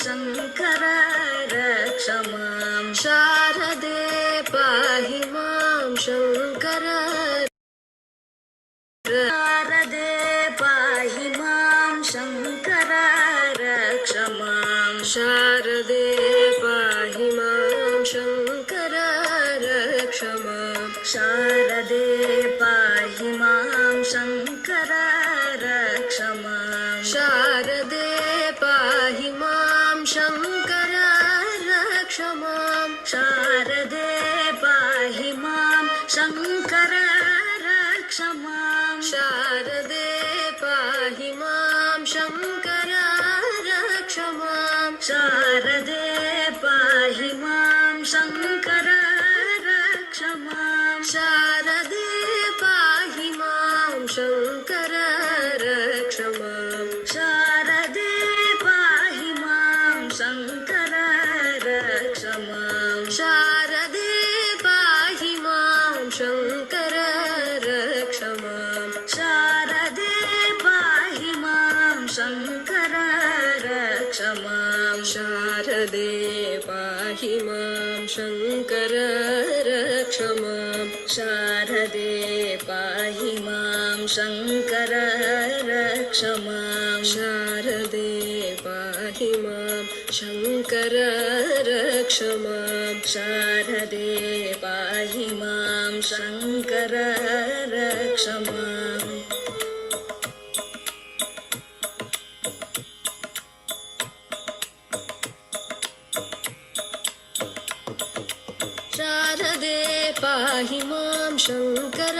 शङ्कर रक्ष मां शारदे पाहि मां शङ्कर शारदे पाहि मां शङ्कर रक्ष मां शारदे पाहि मां शङ्कर रक्ष मां शारदे पाहि मां शङ्कर रक्ष मां शारदे पाहि मां शङ्कर रक्ष मां शारदे पाहि मां शङ्कर रक्ष मां शारदे पाहि मां शङ्कर रक्ष मां शारदे पाहि मां शङ्कर रक्ष मां शारदे पाहि मां शङ्कर रक्ष मां शारदे पाहि मां शङ्कर रक्ष मां शारदे पाहि मां शङ्कर रक्ष मां शारदे पाहि मां शङ्कर रक्ष मां शारदे पाहि मां शङ्कर रक्ष मां शारदे पाहि मां शङ्कर रक्ष मां शारदे पाहि मां शङ्कर रक्ष मां शारदे पाहि मां शङ्कर रक्ष माम् शारदे पाहि मां शङ्कर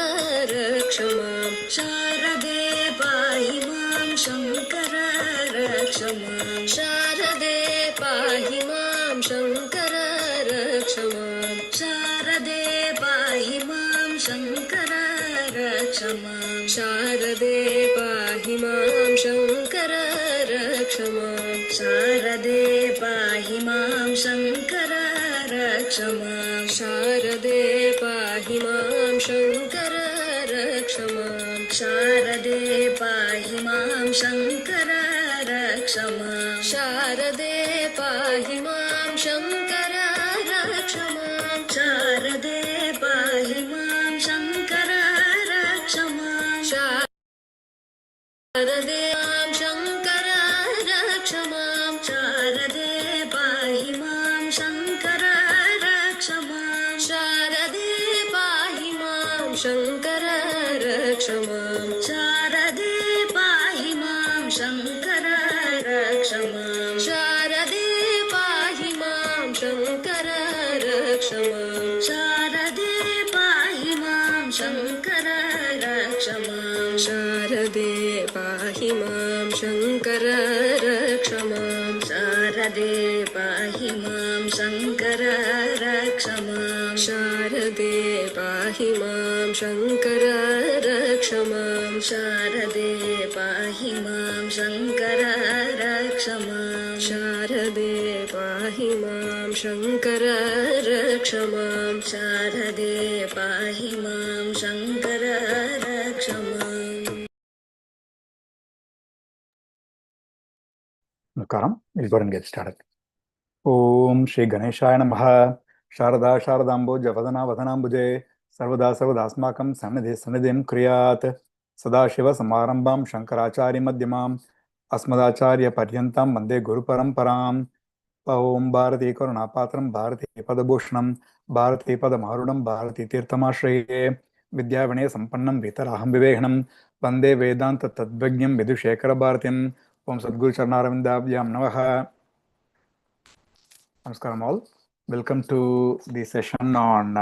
रक्ष मां शारदे पाहि मां शङ्कर रक्ष मां शारदे पाहि मां शङ्कर रक्ष मां शारदे पाहि मां शङ्कर रक्ष मां शारदे पाहि मां शङ्कर रक्ष मां शारदे पाहि मां शङ्कर रक्ष मां शारदे पाहि मां शङ्कर रक्ष मां शारदे पाहि मां शङ्कर रक्ष मां शारदे पाहि मां शङ्कर रक्ष मां शारदे पाहि मां शङ्कर रक्ष मां शारदे मां शङ्कर रक्ष मां शारदे पाहि मां शङ्कर रक्ष मां शारदे पाहि मां शङ्कर रक्ष मां शारदे पाहि मां शङ्कर रक्ष मां शारदे पाहि मां शङ्कर रक्ष मां शारदे पाहि मां शङ्कर रक्ष मां शारदे पाहि मां शङ्कर रक्ष मां शारदे पाहि मां शङ्कर रक्ष मां शारदे पाहि मां शङ्कर रक्ष मां शारदे पाहि मां शङ्कर रक्ष मां शारदे पाहि मां शङ्कर रक्ष मां शारदे पाहि मां शङ्कर रक्ष माम् Namaskaram. We'll go ahead and get started. Om Shri Ganeshaya Namaha. Sharada Sharadambo Javadana Vadanambuje. Sarvada Sarvadasmakam Sanidhe Sanidhem Kriyat. Sadashiva Samarambam Shankarachari Madhyamam. Asmadacharya Paryantam Vande Guru Paramparam. Om Bharati Karunapatram Bharati Padabhushanam Bharati Padamarudam Bharati Tirthamashraye Vidyavane Sampannam Vitaraham Vivehanam Vande Vedanta Tadvajnam Vidushekara Bharatim Om Sadguru Charnaravindabhyam Namaha. Namaskaram all. Welcome to the session on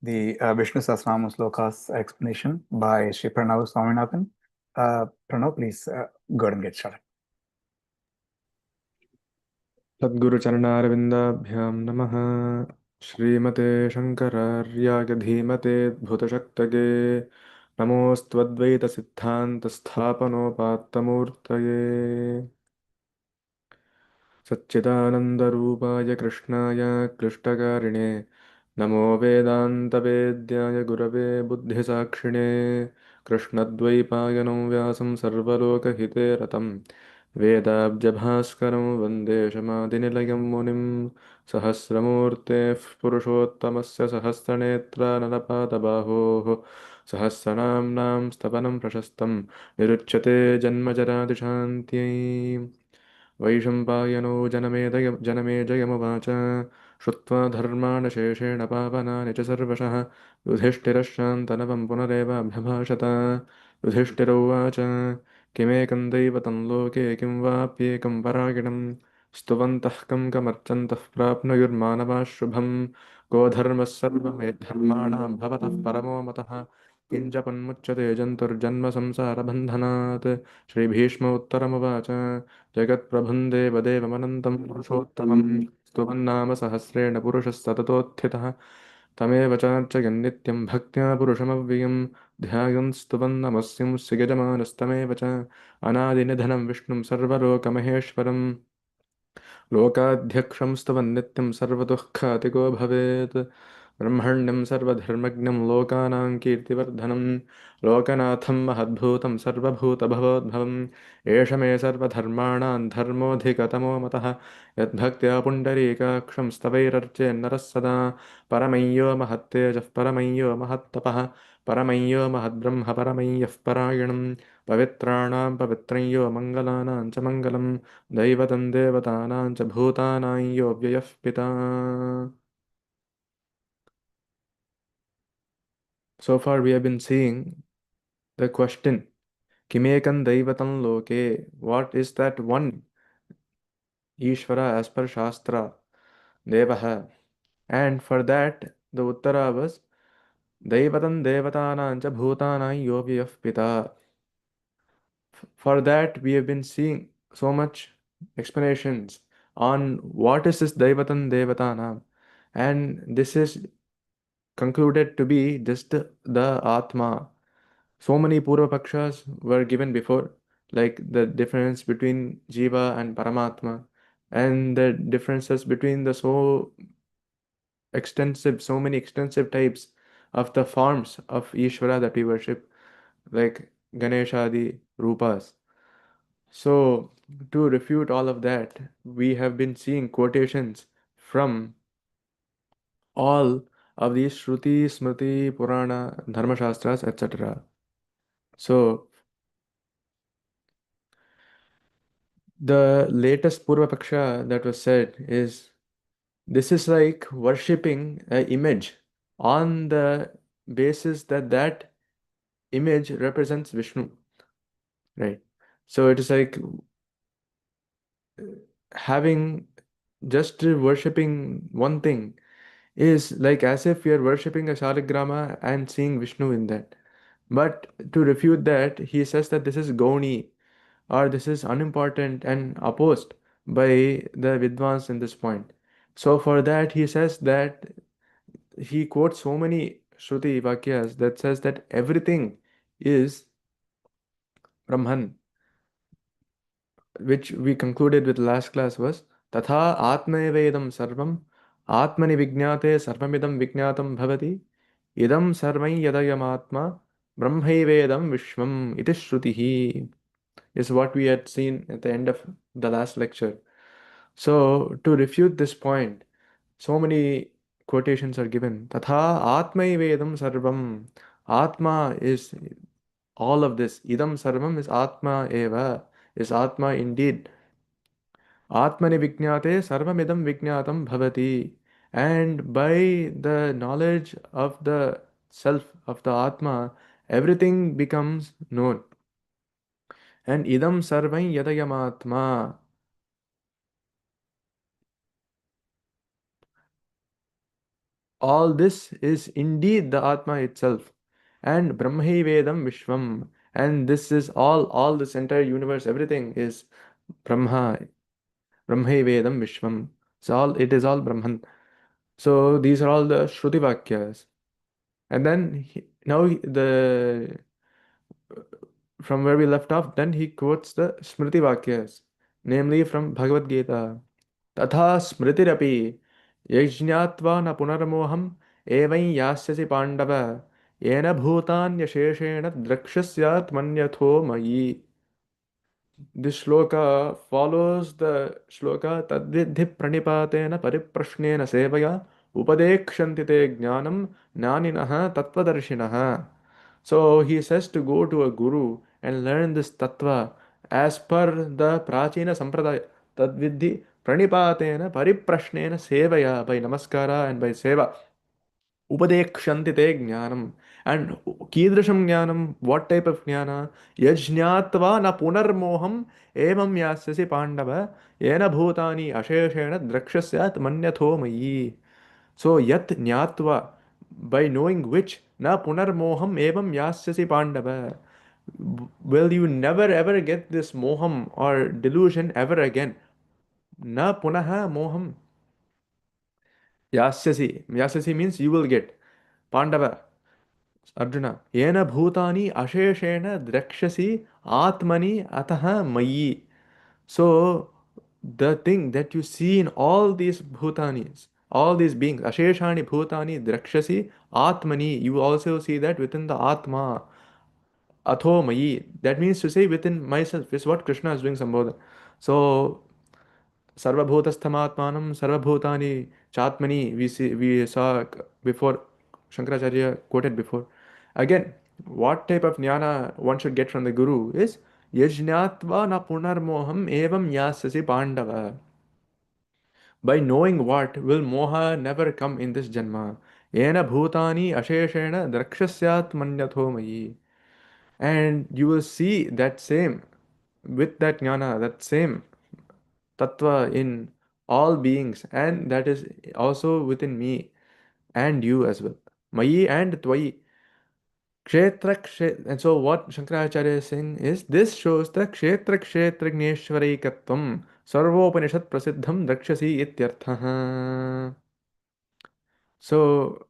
the Vishnu Sahasranama Slokas explanation by Sri Pranav Swaminathan. Pranav, please go ahead and get started. Sadguru Charnaravindabhyam Namaha. Srimate Shankararya Dhimate Bhutashaktage Namostvadvaita Siddhanta Sthapano Pattamurtaye Satchidananda Rupaya Krishnaya Klishtakarine Namo Vedanta Vedyaya Gurave Buddhisakshine Krishnadvaipayano Vyasam Sarvaloka Hite Ratam वेदाब्जभास्करं वन्दे शमादिनिलयं मुनिं सहस्रमूर्तेः पुरुषोत्तमस्य सहस्रनेत्रनरपादबाहोः सहस्रनाम्नां स्तवनं प्रशस्तं निरुच्यते जन्मजरादिशान्त्यै वैशम्पायनो जनमेजयमुवाच श्रुत्वा धर्मान् शेषेण पावनानि च सर्वशः युधिष्ठिरश्शान्तनवं पुनरेवाभ्यभाषत युधिष्ठिर उवाच किमेकं दैवतं लोके किं वाप्येकं परायणं स्तुवन्तः कं कमर्चन्तः प्राप्नुयुर्मानवाः शुभं को धर्मः सर्वमेधर्माणां भवतः परमो मतः किञ्च जन्तुर्जन्म संसारबन्धनात् श्रीभीष्म उत्तरमुवाच जगत्प्रभुं देवदेवमनन्तं पुरुषोत्तमं स्तुवन्नाम सहस्रेण पुरुषः सततोत्थितः तमेव चार्चयन्नित्यं भक्त्या पुरुषमव्ययं ध्यायन् स्तुवन्नमस्यं यजमानस्तमेव च अनादिनिधनं विष्णुं सर्वलोकमहेश्वरं लोकाध्यक्षं स्तवन्नित्यं सर्वदुःखातिको भवेत् ब्रह्मण्यं सर्वधर्मज्ञं लोकानां कीर्तिवर्धनं लोकनाथं महद्भूतं सर्वभूतभवोद्भवम् एष मे सर्वधर्माणां धर्मोऽधिकतमो मतः यद्भक्त्या पुण्डरीकाक्षं स्तवैरर्चेन्नरः सदा परमय्यो महत्तेजः परमय्यो महत्तपः परमय्यो महद्ब्रह्म परमय्यः परायणं पवित्राणां पवित्रं यो मङ्गलानां च मङ्गलं दैवतं देवतानां च भूतानां यो व्ययः पिता. So far we have been seeing the question, Kimekan Daivatam Loke, what is that one Ishvara as per Shastra, Devaha? And for that, the Uttara was, Daivatam Devatanancha Bhutanai Yovyaf Pita. For that, we have been seeing so much explanations on what is this Daivatan Devatanam. And this is concluded to be just the Atma. So many Purva Pakshas were given before, like the difference between Jiva and Paramatma, and the differences between the so many extensive types of the forms of Ishvara that we worship, like Ganeshadi Rupas. So, to refute all of that, we have been seeing quotations from all of these Shruti, Smriti, Purana, Dharma Shastras, etc. So, the latest Purva Paksha that was said is this is like worshipping an image on the basis that that image represents Vishnu, right? So it is like having just worshipping one thing is like as if you're worshipping a shaligrama and seeing Vishnu in that. But to refute that, he says that this is Gauni or this is unimportant and opposed by the Vidwans in this point. So for that, he says that he quotes so many Shruti Vakyas that says that everything is Brahman, which we concluded with last class was Tatha Atmaevedam Sarvam Atmani Vijnate Sarvamidam Vijnatam Bhavati Idam Sarvai Yadayamatma Brahmaivedam Vishwam Iti Shrutihi is what we had seen at the end of the last lecture. So to refute this point, so many quotations are given. Tatha Atmaivedam Sarvam. Atma is all of this. Idam Sarvam is Atma Eva, is Atma indeed. Atmani Vijnate Sarvamidam Vijnatam Bhavati. And by the knowledge of the self, of the Atma, everything becomes known. And Idam Sarvai Yadayamatma. All this is indeed the Atma itself. And Brahmai Vedam Vishwam. And this is all this entire universe, everything is Brahma. Brahmai Vedam Vishwam. It is all Brahman. So these are all the Shruti Vakyas. And then from where we left off, then he quotes the Smriti Vakyas, namely from Bhagavad Gita. Tatha Smritirapi Yajñatva na punarmoham evai yasyasi pandava yena bhutanyasheshena drakshyasyat manyatho mayi. This shloka follows the shloka tadvidhi pranipatena pariprashnena sevaya upadekshanti te jnanam naninaha tattvadarshinaha. So he says to go to a guru and learn this tattva as per the prachina sampradaya. Tadvidhi pranipatena pariprashnena sevaya, by namaskara and by seva. Upadekshanti te jnanam. And kidrisham jnanam, what type of jnana? Yajñatva na punarmoham evam yasyasi pandava yena bhutani asheshena drakshasya manyatho mayi. So yat jnatva, by knowing which, na punarmoham evam yasyasi pandava, will you never ever get this moham or delusion ever again. Na punaha moham yasyasi. Yasyasi means you will get. Pandava, Arjuna, yena bhutani asheshena drakshasi atmani ataha mayi. So the thing that you see in all these bhutanis, all these beings, asheshani bhutani drakshasi atmani, you also see that within the atma, atho mayi. That means to say within myself is what Krishna is doing Sambodha. So sarvabhutasthamatmanam sarvabhutani chatmani, we saw before, Shankaracharya quoted before. Again, what type of jnana one should get from the guru is yajnatva na punarmoham evam yasasi pandava. By knowing what, will moha never come in this janma. Yena bhutani asheshena drakshasyat manyatho mayi. And you will see that same, with that jnana, that same tattva in all beings, and that is also within me and you as well. Mayi and twayi. And so what Shankaracharya is saying is this shows the kshetra kshetragneshwaraikatvam sarvopanishad prasiddham dakshasi ityarthaha. So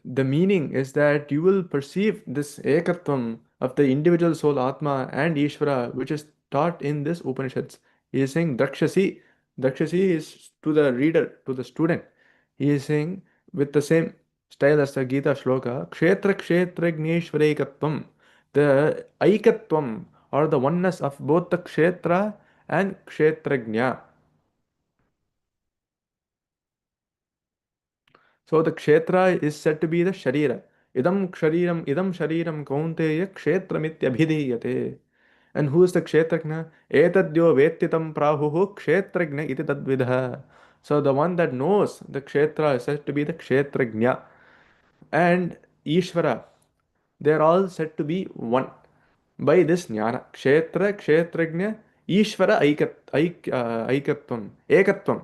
the meaning is that you will perceive this ekatvam of the individual soul Atma and Ishvara, which is taught in this Upanishads. He is saying Drakshasi. Drakshasi is to the reader, to the student. He is saying with the same style as the Gita shloka, Kshetra Kshetragneshwaraikatvam, the aikatvam or the oneness of both the Kshetra and Kshetragnya. So the kshetra is said to be the sharira. Idam shariram kaunteya kshetramityabhidhiyate. And who is the kshetragna? Etadyo vettitam prahuhu kshetragna iti tadvidha. So the one that knows the kshetra is said to be the kshetragnya. And Ishvara, they are all said to be one by this jnana. Kshetra, kshetragnya, Ishvara aikatvam, ekatvam.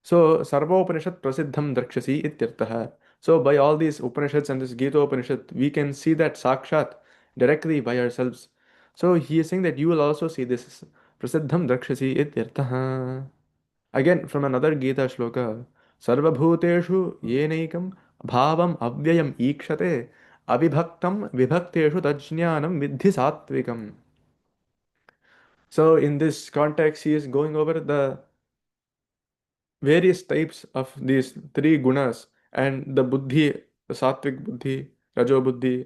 So, Sarva Upanishad Prasiddham Drakshasi Ityartaha. So, by all these Upanishads and this Gita Upanishad, we can see that Sakshat directly by ourselves. So, he is saying that you will also see this Prasiddham Drakshasi Ityartaha. Again, from another Gita shloka, Sarva Bhuteshu Yenaikam Bhavam Avyayam Ikshate Abhibhaktam Vibhakteshu Tajnanam Vidhi Satvikam. So, in this context, he is going over the various types of these three gunas and the buddhi, the sattvic buddhi, rajo buddhi,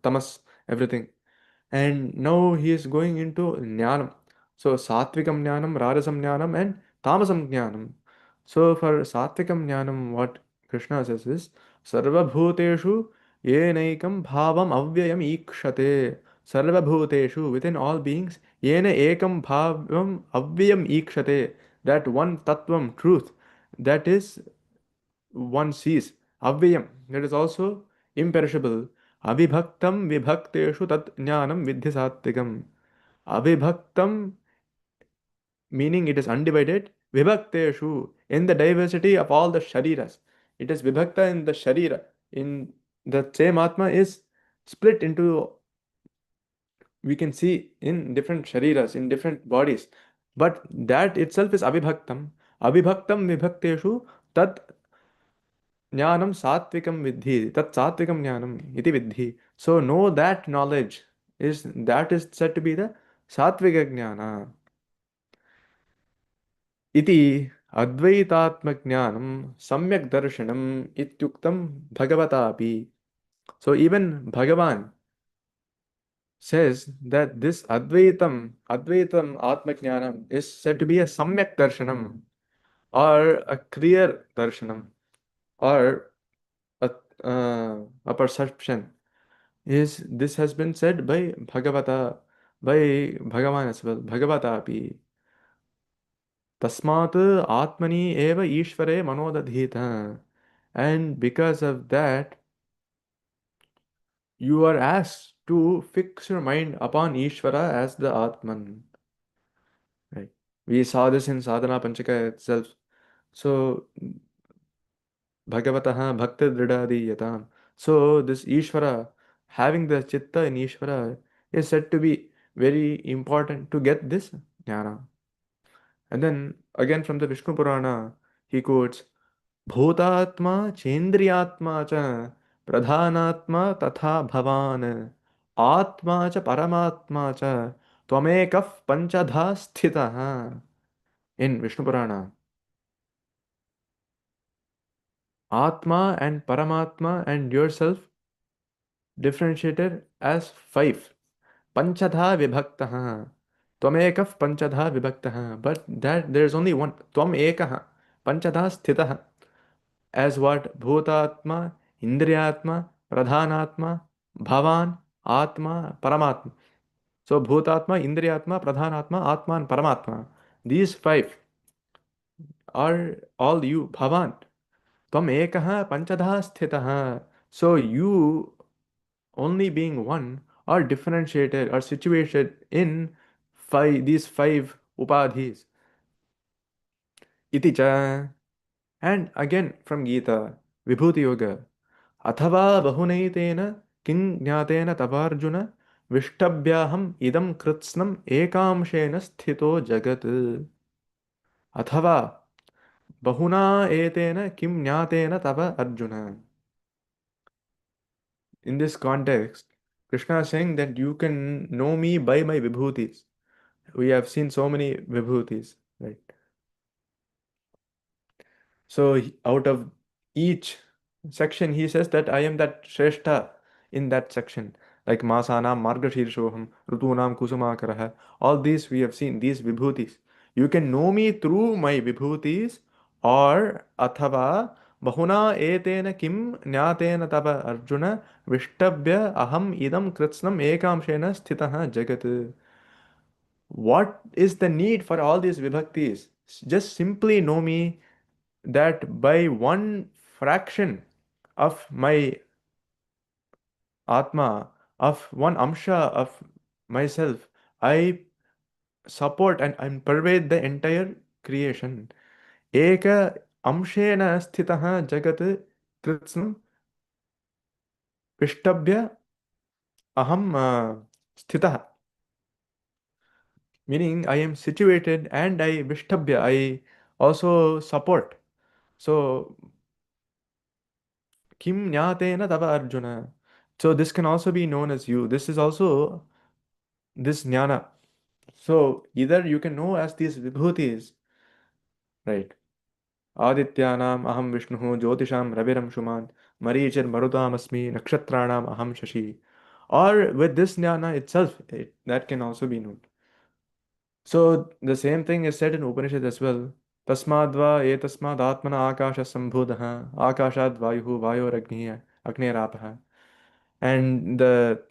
tamas, everything. And now he is going into jnanam. So sattvikam jnanam, rajasam jnanam, and tamasam jnanam. So for sattvikam jnanam, what Krishna says is sarva bhuteshu yenaikam bhavam avyayam ikshate. Sarva bhuteshu, within all beings, yena ekam bhavam avyayam ikshate. That one tattvam, truth, that is one sees. Avyayam, that is also imperishable. Abhibhaktam vibhakteshu tat jnanam vidhi satvikam. Abhibhaktam, meaning it is undivided. Vibhakteshu, in the diversity of all the shariras. It is vibhakta in the sharira. In the same Atma is split into, we can see in different shariras, in different bodies. But that itself is abhibhaktam. Abhibhaktam vibhakteshu tat jnanam satvikam vidhi. Tat satvikam jnanam iti vidhi. So know that knowledge is said to be the satvika jnana. Iti advaitatma jnanam samyak darshanam ityuktam bhagavatapi. So even Bhagavan, says that this Advaitam Atmajnanam is said to be a Samyak Darshanam, or a clear Darshanam, or a perception. This has been said by Bhagavata, by Bhagavan as well, Bhagavata api. Tasmat Atmani eva Ishvare Manodadhita. And because of that, you are asked to fix your mind upon Ishvara as the Atman. Right. We saw this in Sadhana Panchaka itself. So, Bhagavataha Bhakti Dridadiyatam. So, this Ishvara, having the Chitta in Ishvara, is said to be very important to get this jnana. And then, again from the Vishnu Purana, he quotes, Bhutatma Chendriyatma cha Pradhanatma Tatha Bhavan Atma cha Paramatma cha Tvamekah Panchadha Sthitaha. In Vishnu Purana, Atma and Paramatma and yourself differentiated as five. Panchadha Vibhaktaha. Tvamekah Panchadha Vibhaktaha. But that there is only one. Tvam Ekaha. Panchadha Sthitaha. As what? Bhutatma, Indriyatma, Pradhanatma, Bhavan, Atma, Paramatma. So Bhutatma, Indriyatma, Pradhanatma, Atma and Paramatma. These five are all you, Bhavan. Tvam ekaha panchadha sthitaha. So you, only being one, are differentiated or situated in these five upadhis. Iti cha. And again from Gita, Vibhuti Yoga. Athava bahunaitena king jnaatena tavarjuna vishtabhyaham idam kritsnam ekamshena sthito jagat. Athava bahuna etena kim jnatena tava arjuna. In this context, Krishna is saying that you can know me by my vibhutis. We have seen so many vibhutis, right? So out of each section, he says that I am that Shrestha in that section. Like Masanam Margashirshoham, Rutunam Kusumakaraha. All these we have seen, these vibhutis. You can know me through my vibhutis, or Athava Bahuna Etena Kim Nyatena Tava Arjuna Vishtabhya Aham Idam Kritsnam Ekamshena Sthitaha Jagat. What is the need for all these vibhaktis? Just simply know me that by one fraction of my Atma, of one amsha of myself, I support and I pervade the entire creation. Eka amshena sthitaha jagat kritsnam vishtabhya aham sthitaha. Meaning I am situated and I vishtabhya, I also support. So Kim Nyatena Tava Arjuna. So this can also be known as you. This is also this jnana. So either you can know as these vibhutis, right? Adityanam aham Vishnu, Jyotisham Raviram Shuman, Marichir Marutam Asmi, Nakshatranam aham Shashi. Or with this jnana itself, that can also be known. So the same thing is said in Upanishad as well. Tasmadva etasmad atmana akasha sambhudaha akashad vayuhu vayoragniya agnerapah. And the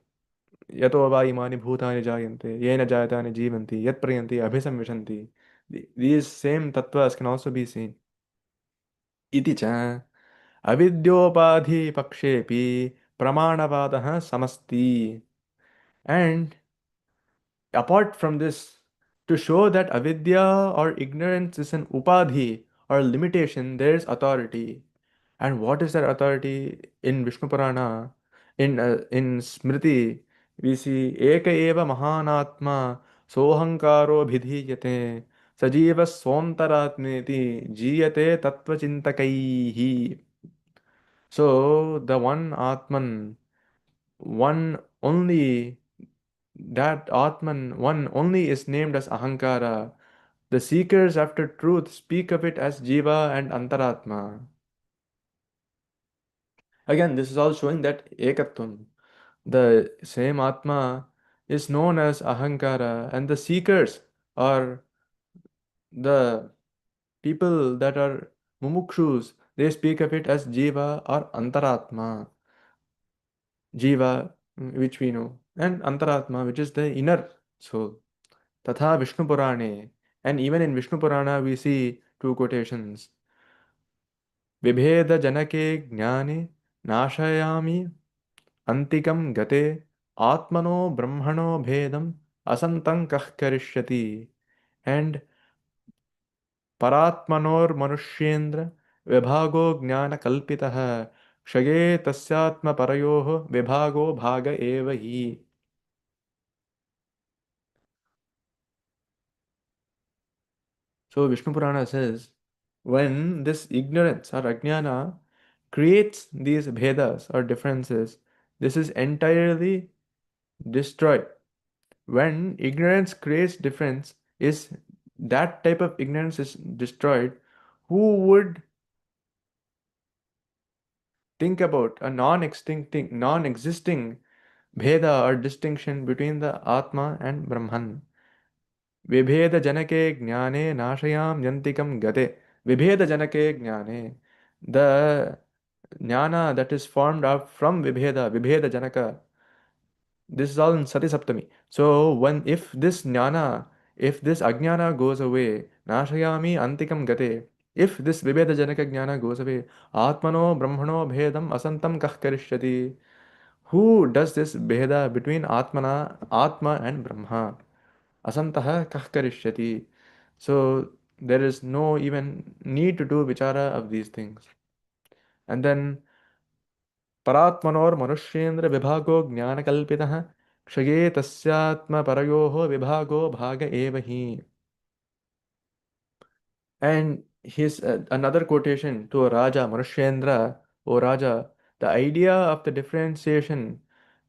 yato va imani bhutani jayante yena jayatani jivanti yat prayanti abhisamvishanti. These same tattvas can also be seen. Iti cha avidyopadhi pakshepi pramanavadaha samasti. And apart from this, to show that avidya or ignorance is an upadhi or limitation, there is authority. And what is that authority? In Vishnu Purana, in Smriti, we see Eka eva mahanatma sohankaro bhidhiyate sajiva swantaratmeti jiyate tattva chintakaihi. So the one Atman, one only, that Atman, one only is named as Ahankara. The seekers after truth speak of it as Jiva and Antaratma. Again, this is all showing that Ekatvam, the same Atma, is known as ahankara, and the seekers or the people that are mumukshus, they speak of it as jiva or antaratma. Jiva, which we know, and antaratma, which is the inner soul. Tatha Vishnu Purane, and even in Vishnu Purana we see two quotations. Vibheda janake jnane nashayami antikam gate atmano brahmano bhedam asantam kah karishyati, and परात्मनोर मनुष्येन्द्र विभागो ज्ञान कल्पितः क्षये तस्यात्म परयोः विभागो भाग एव हि. So Vishnu Purana says, when this ignorance or ajnana creates these bhedas or differences, this is entirely destroyed. When ignorance creates difference, is that type of ignorance is destroyed, who would think about a non-existing bheda or distinction between the Atma and Brahman? Vibheda janake jnane nashayam yantikam gate. Vibheda janake jnane. The jnana that is formed up from Vibheda janaka, this is all in Sati Saptami. So if this jnana, if this ajnana goes away, nashayami antikam gate, if this Vibheda janaka jnana goes away, Atmano Brahmano bhedam asantam kah karishyati. Who does this bheda between Atma and Brahma? Asantah kah karishyati. So there is no even need to do vichara of these things. And then परात्मनोर मनुष्येन्द्र विभागो ज्ञान कल्पितः क्षये तस्यात्म परयोः विभागो भाग एव हि. And his another quotation to a Raja, Manushyendra, O Raja, the idea of the differentiation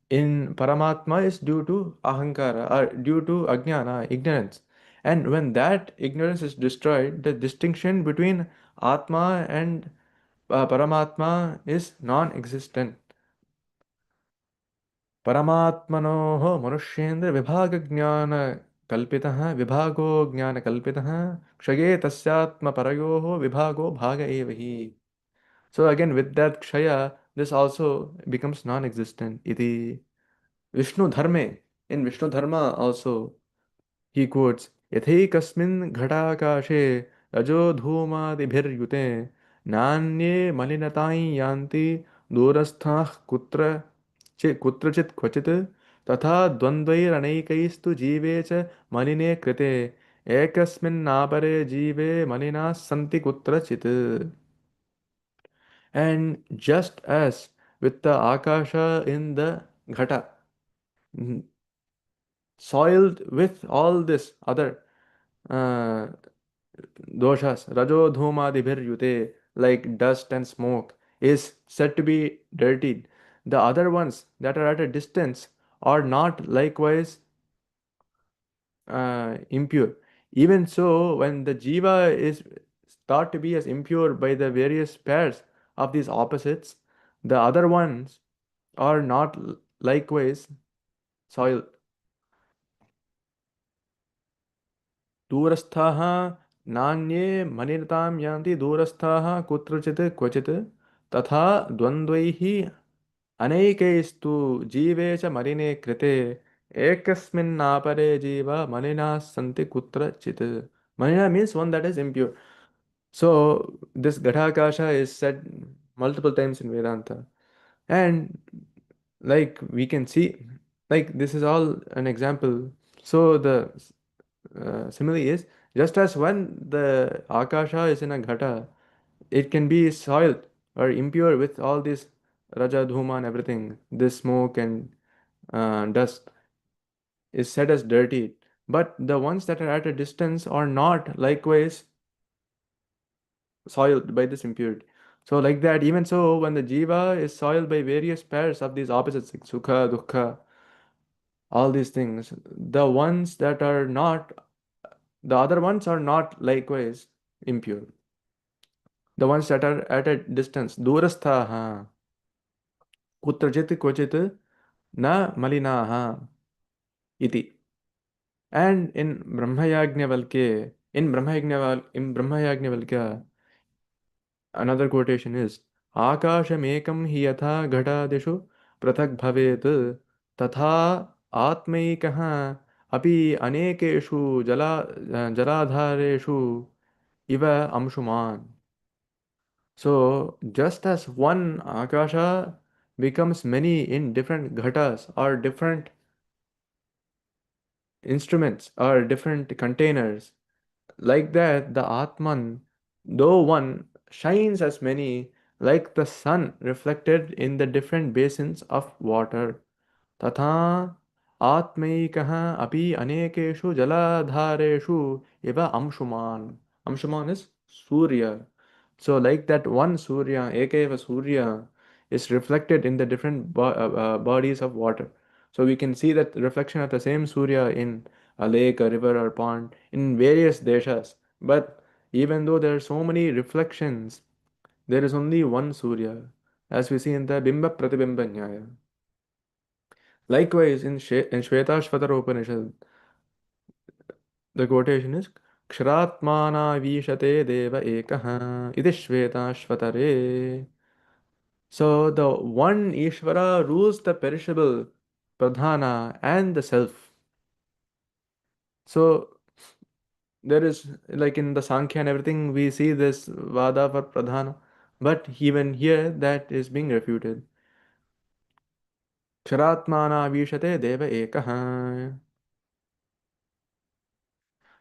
in Paramatma is due to ahankara or due to ajnana, ignorance. And when that ignorance is destroyed, the distinction between Atma and Paramatma is non existent. परमात्मनोः मनुष्येन्द्र विभागज्ञान कल्पितः विभागो ज्ञान कल्पितः क्षये तस्यात्म परयोः विभागो भाग एव हि. So again with that kshaya, this also becomes non-existent. Iti Vishnu Dharme, in Vishnu Dharma also he quotes यथैकस्मिन् घटाकाशे रजो धूमादिभिर्युते नान्ये मलिनतां यान्ति दूरस्थाः कुत्रचित् क्वचित् तथा द्वन्द्वैरनैकैस्तु जीवे च मलिने कृते एकस्मिन्नापरे जीवे मलिनाः सन्ति कुत्रचित्. And just as with the akasha in the ghata, soiled with all this other uh, doshas, rajo dhomadibhir yute, like dust and smoke, is said to be dirtied. The other ones that are at a distance are not likewise impure. Even so, when the jiva is thought to be as impure by the various pairs of these opposites, the other ones are not likewise soiled. दूरस्थाः नान्ये मलिनतां यान्ति दूरस्थाः कुत्रचित् क्वचित् तथा द्वन्द्वैः अनैकैस्तु जीवे च मलिने कृते एकस्मिन्नापरे जीव मलिनाः सन्ति कुत्रचित्. Malina means one that is impure. So this Ghadakasha is said multiple times in Vedanta. And like we can see, like this is all an example. So the simile is just as when the Akasha is in a Ghata, it can be soiled or impure with all this Raja, Dhuma and everything, this smoke and dust is said as dirty. But the ones that are at a distance are not likewise soiled by this impurity. So like that, even so, when the jiva is soiled by various pairs of these opposites, like sukha, dukkha, all these things, the other ones are not likewise impure. The ones that are at a distance, durasthaha, kutrajit kvachit na malinaha. iti. And in Brahmayagnavalkya, another quotation is Akashamekam hi yatha ghatadishu prathak bhavet tatha atmaikah api anekeshu jaladhareshu iva amshuman. So just as one akasha becomes many in different ghatas or different instruments or different containers, like that, the Atman, though one, shines as many, like the sun reflected in the different basins of water. तथा आत्मैकः अपि अनेकेषु जलाधारेषु इव Anshuman. Amshuman is Surya. So like that one Surya, Ekeva Surya, is reflected in the different bodies of water. So we can see that reflection of the same Surya in a lake, a river, or pond in various deshas. But even though there are so many reflections, there is only one Surya, as we see in the Bimba Pratibimba Nyaya. Likewise, in Shvetashvatara Upanishad, the quotation is Ksharatmana Vishate Deva Ekaha Iti Shvetashvatare. So the one Ishvara rules the perishable, Pradhana, and the self. So there is, like in the Sankhya and everything, we see this Vada for Pradhana, but even here that is being refuted. Ksharatmana Vishate Deva Ekaha.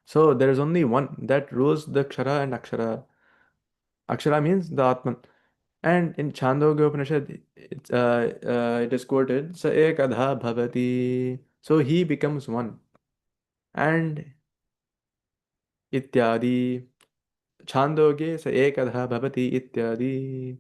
So there is only one that rules the Kshara and Akshara. Akshara means the Atman. And in Chandogya Upanishad, it is quoted, Sa ekadha bhavati. So he becomes one. And ityadi. Chandogye sa ekadha bhavati ityadi.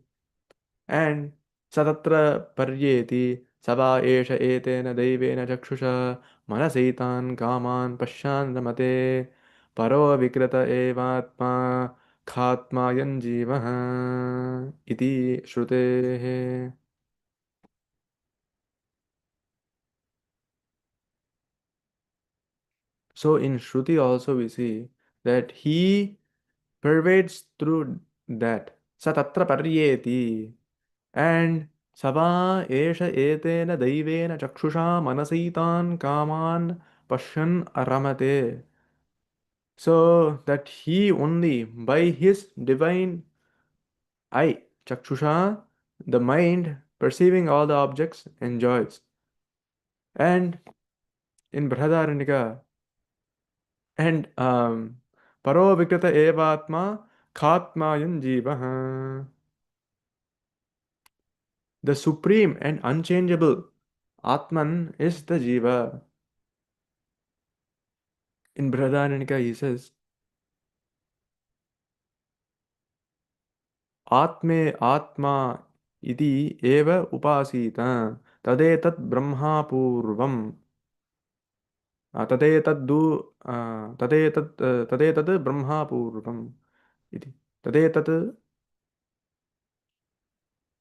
And satatra paryeti. Sava esha etena daivena chakshusha manasaitan kaman pashan ramate paro vikrata evatma khatmayan jivaha iti shrutehe. So in Shruti also we see that he pervades through that. Satatra paryeti. And Sava esha etena daivena chakshusha manasitan kaman pashan aramate. So that he only by his divine eye, chakshusha, the mind perceiving all the objects enjoys. And in Brihadaranyaka, and Paro Vikrita Evatma Khatmayan Jivaha. The supreme and unchangeable Atman is the Jiva. In Brihadaranyaka he says, Atme Atma iti eva upasita tadetat brahma purvam तदेतद्दु तदेतत् ब्रह्मापूर्वम् इति तदेतत्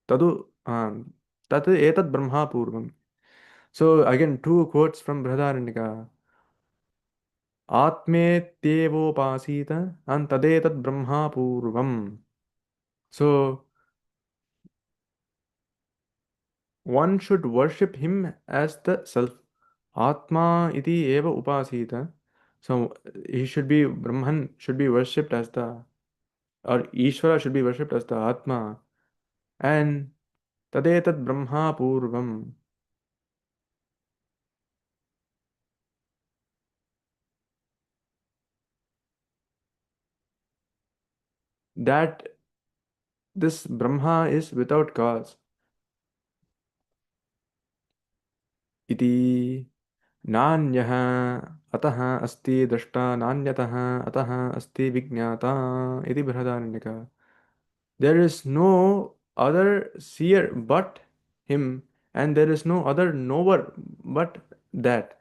तदु तत् एतत् ब्रह्मापूर्वम्. So again two quotes from Brihadaranyaka. Atmetyevopasita and tadetat brahmapurvam. So one should worship him as the self. Atma iti eva upasita. So he should be Brahman should be worshipped as the, or Ishvara should be worshipped as the Atma, and tadetat brahmapurvam. That this Brahma is without cause. Iti नान्यः अतः अस्ति दृष्टा नान्यतः अतः अस्ति विज्ञाता इति Brihadaranyaka. There is no other seer but him, and there is no other knower but that.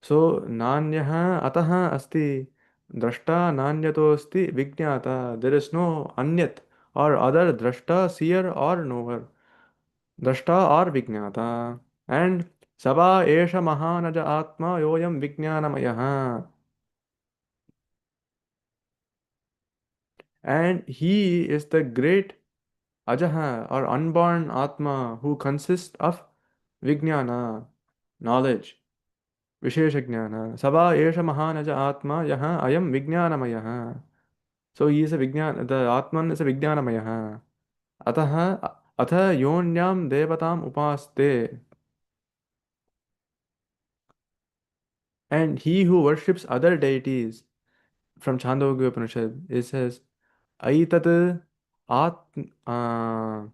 So नान्यः अतः अस्ति drashta नान्यतोऽस्ति विज्ञाता. There is no anyat or other drashta, seer or knower. Drashta or Vijnata. And Sava esha mahanaja atma yoyam vijnanamaya. And he is the great Ajaha or unborn Atma who consists of Vijnana, knowledge, Vishesha Jnana. Sava esha mahanaja Atma yaha ayam Vijnanamayaha. So he is a Vijnana, the Atman is a Vijnanamayaha. Ataha atha yonyam devatam upaste. And he who worships other deities from Chandogya Upanishad, it says, Aitat at, uh,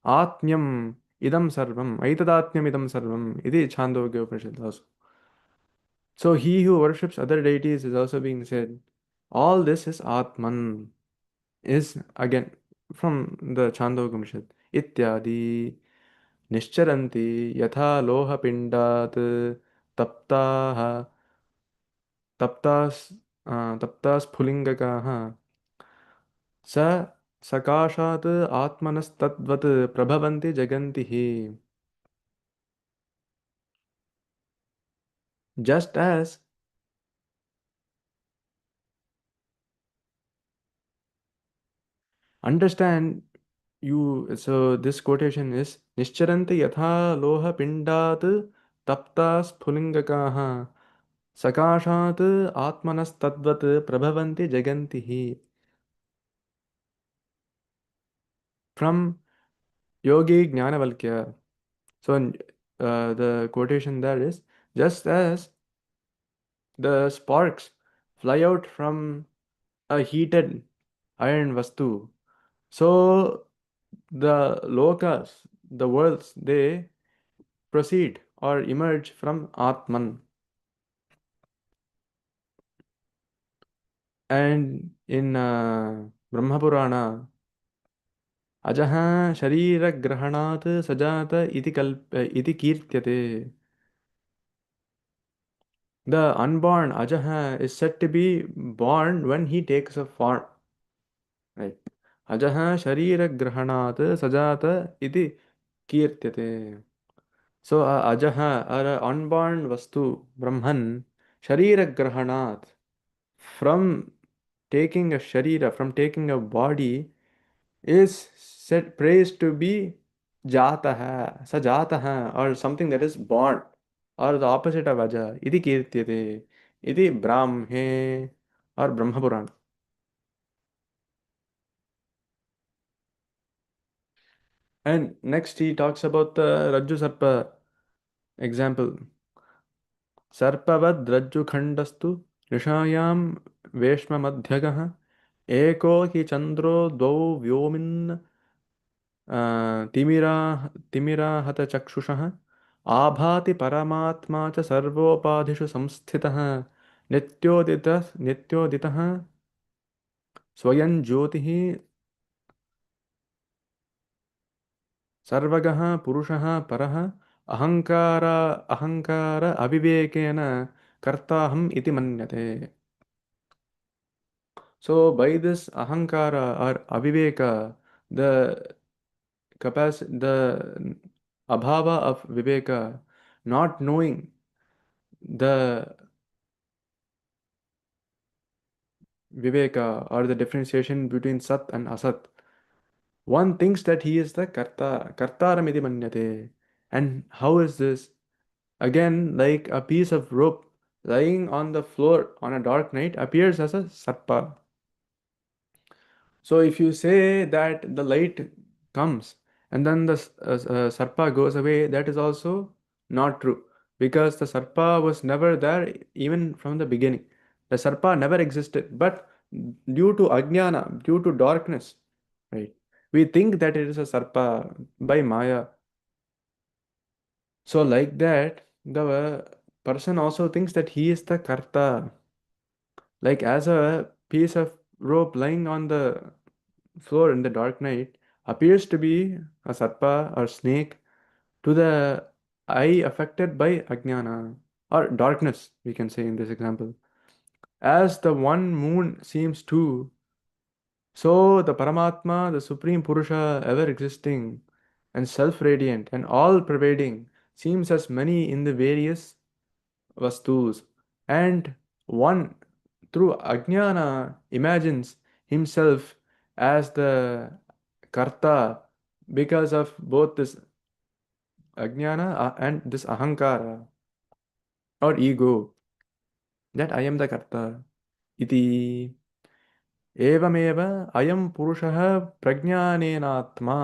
Atmyam idam sarvam, Aitadatmyam idam sarvam, iti Chandogya Upanishad also. So he who worships other deities is also being said, all this is Atman, is again from the Chandogya Upanishad. Ityadi Nishcharanti yatha loha pindat taptaha तप्तास् तप्तास्फुलिङ्गकाः स सकाशात् आत्मनस्तद्वत् प्रभवन्ति जगन्ति हि. Just as understand you, so this quotation is Nishcharanti yatha loha pindat taptaस्फुलिङ्गकाः सकाशात् आत्मनस्तद्वत् प्रभवन्ति जगन्ति हि. From Yogi Jnanavalkya. So the quotation there is, just as the sparks fly out from a heated iron vastu, so the lokas, the worlds, they proceed or emerge from Atman. And in Brahma Purana, Ajaha Sharira Grahanat Sajata iti Kirtyate. The unborn Ajaha is said to be born when he takes a form. Right. Ajaha Sharira Grahanat Sajata iti Kirtyate. So Ajaha, or unborn Vastu, Brahman, Sharira Grahanat, from taking a Sharira, from taking a body, is said praised to be Jataha, Sajataha, or something that is born, or the opposite of Aja, iti Kirtyate, iti Brahme, or Brahma Purana. And next he talks about the Rajju Sarpa example. Sarpavad Rajju Khandastu Rishayam Veshma Madhyagah Eko hi Chandro Dvau Vyomin Timira Hata Chakshusha Abhati Paramatma Cha Sarvopadhishu Samsthitah Nityoditah Swayan Jyotihi Sarvagah Purushaha Paraha Ahankara Avivekena Kartaham iti manyate. So by this ahankara or aviveka, the capacity, the abhava of viveka, not knowing the viveka or the differentiation between sat and asat, one thinks that he is the karta, kartaram iti manyate. And how is this? Again, like a piece of rope lying on the floor on a dark night appears as a sarpa. So if you say that the light comes and then the sarpa goes away, that is also not true, because the sarpa was never there even from the beginning. The sarpa never existed, but due to ajnana, due to darkness, right, we think that it is a sarpa by maya. So like that, the person also thinks that he is the karta, like as a piece of rope lying on the floor in the dark night appears to be a sarpa or snake to the eye affected by ajnana or darkness, we can say in this example. As the one moon seems to, so the Paramatma, the Supreme Purusha, ever existing and self radiant and all pervading, seems as many in the various vastus, and one through ajnana imagines himself as the karta because of both this ajnana and this ahankara or ego, that I am the karta iti. एवमेव अयं पुरुषः प्रज्ञानेनात्मा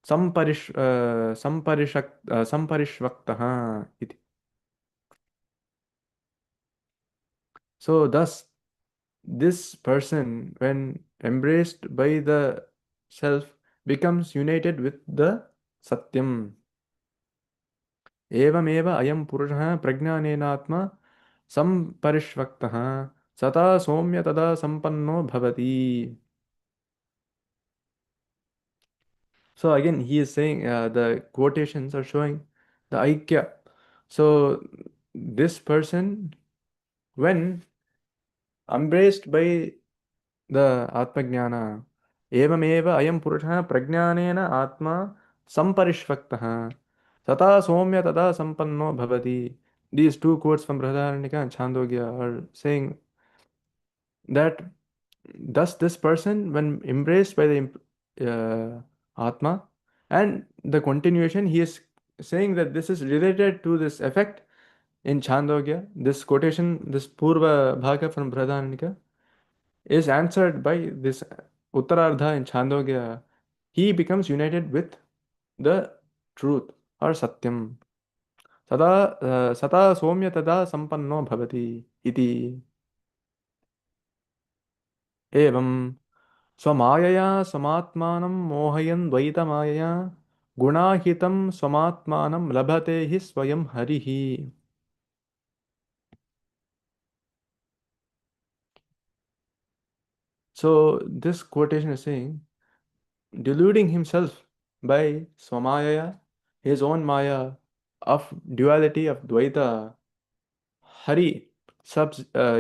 संपरिष्वक्तः इति. So thus this person, when embraced by the self, becomes united with the satyam. एवमेव अयं पुरुषः प्रज्ञानेनात्मा संपरिष्वक्तः सता सौम्य तदा संपन्नो भवति. So again, he is saying the quotations are showing the aikya. So this person, when embraced by the Atmajnana, एवमेव अयं पुरुषः प्रज्ञानेन आत्मा संपरिष्वक्तः तथा सौम्य तथा संपन्नो भवति. These two quotes from Brihadaranyaka and Chandogya are saying that thus this person, when embraced by the Atma, and the continuation, he is saying that this is related to this effect in Chandogya. This quotation, this Purva Bhaga from Brihadaranyaka, is answered by this Uttarardha in Chandogya. He becomes united with the truth or Satyam. Sata Somya Tada Sampanno Bhavati iti. Evam Swamaya Swamatmanam Mohayan Dvaita Gunahitam Swamatmanam Labhate hi Swayam Harihi. So this quotation is saying, deluding himself by Swamaya, his own Maya of duality of Dvaita, Hari,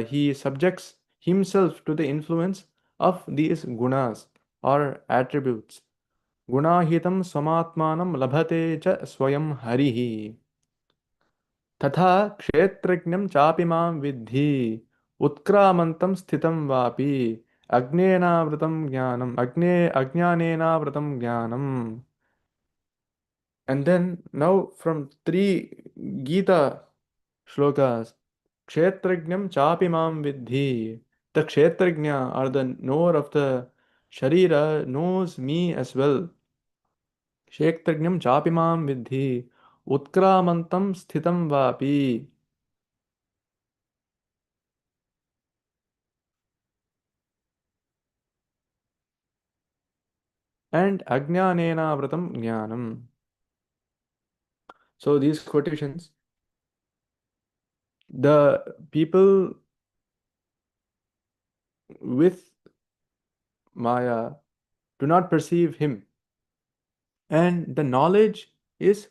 he subjects himself to the influence of these gunas or attributes. Gunahitam swamatmanam labhate cha swayam harihi. Tatha kshetrajnam chapimam vidhi utkramantam sthitam vapi agnenavritam jnanam ajnanenavritam jnanam. And then now from three Gita shlokas, kshetrajnam chapimam vidhi. The kshetrajna or the knower of the Sharira knows me as well. Kshetrajnam chapimam vidhi utkramantam sthitam vapi. And ajnanena vratam jnanam. So these quotations, the people with Maya do not perceive him, and the knowledge is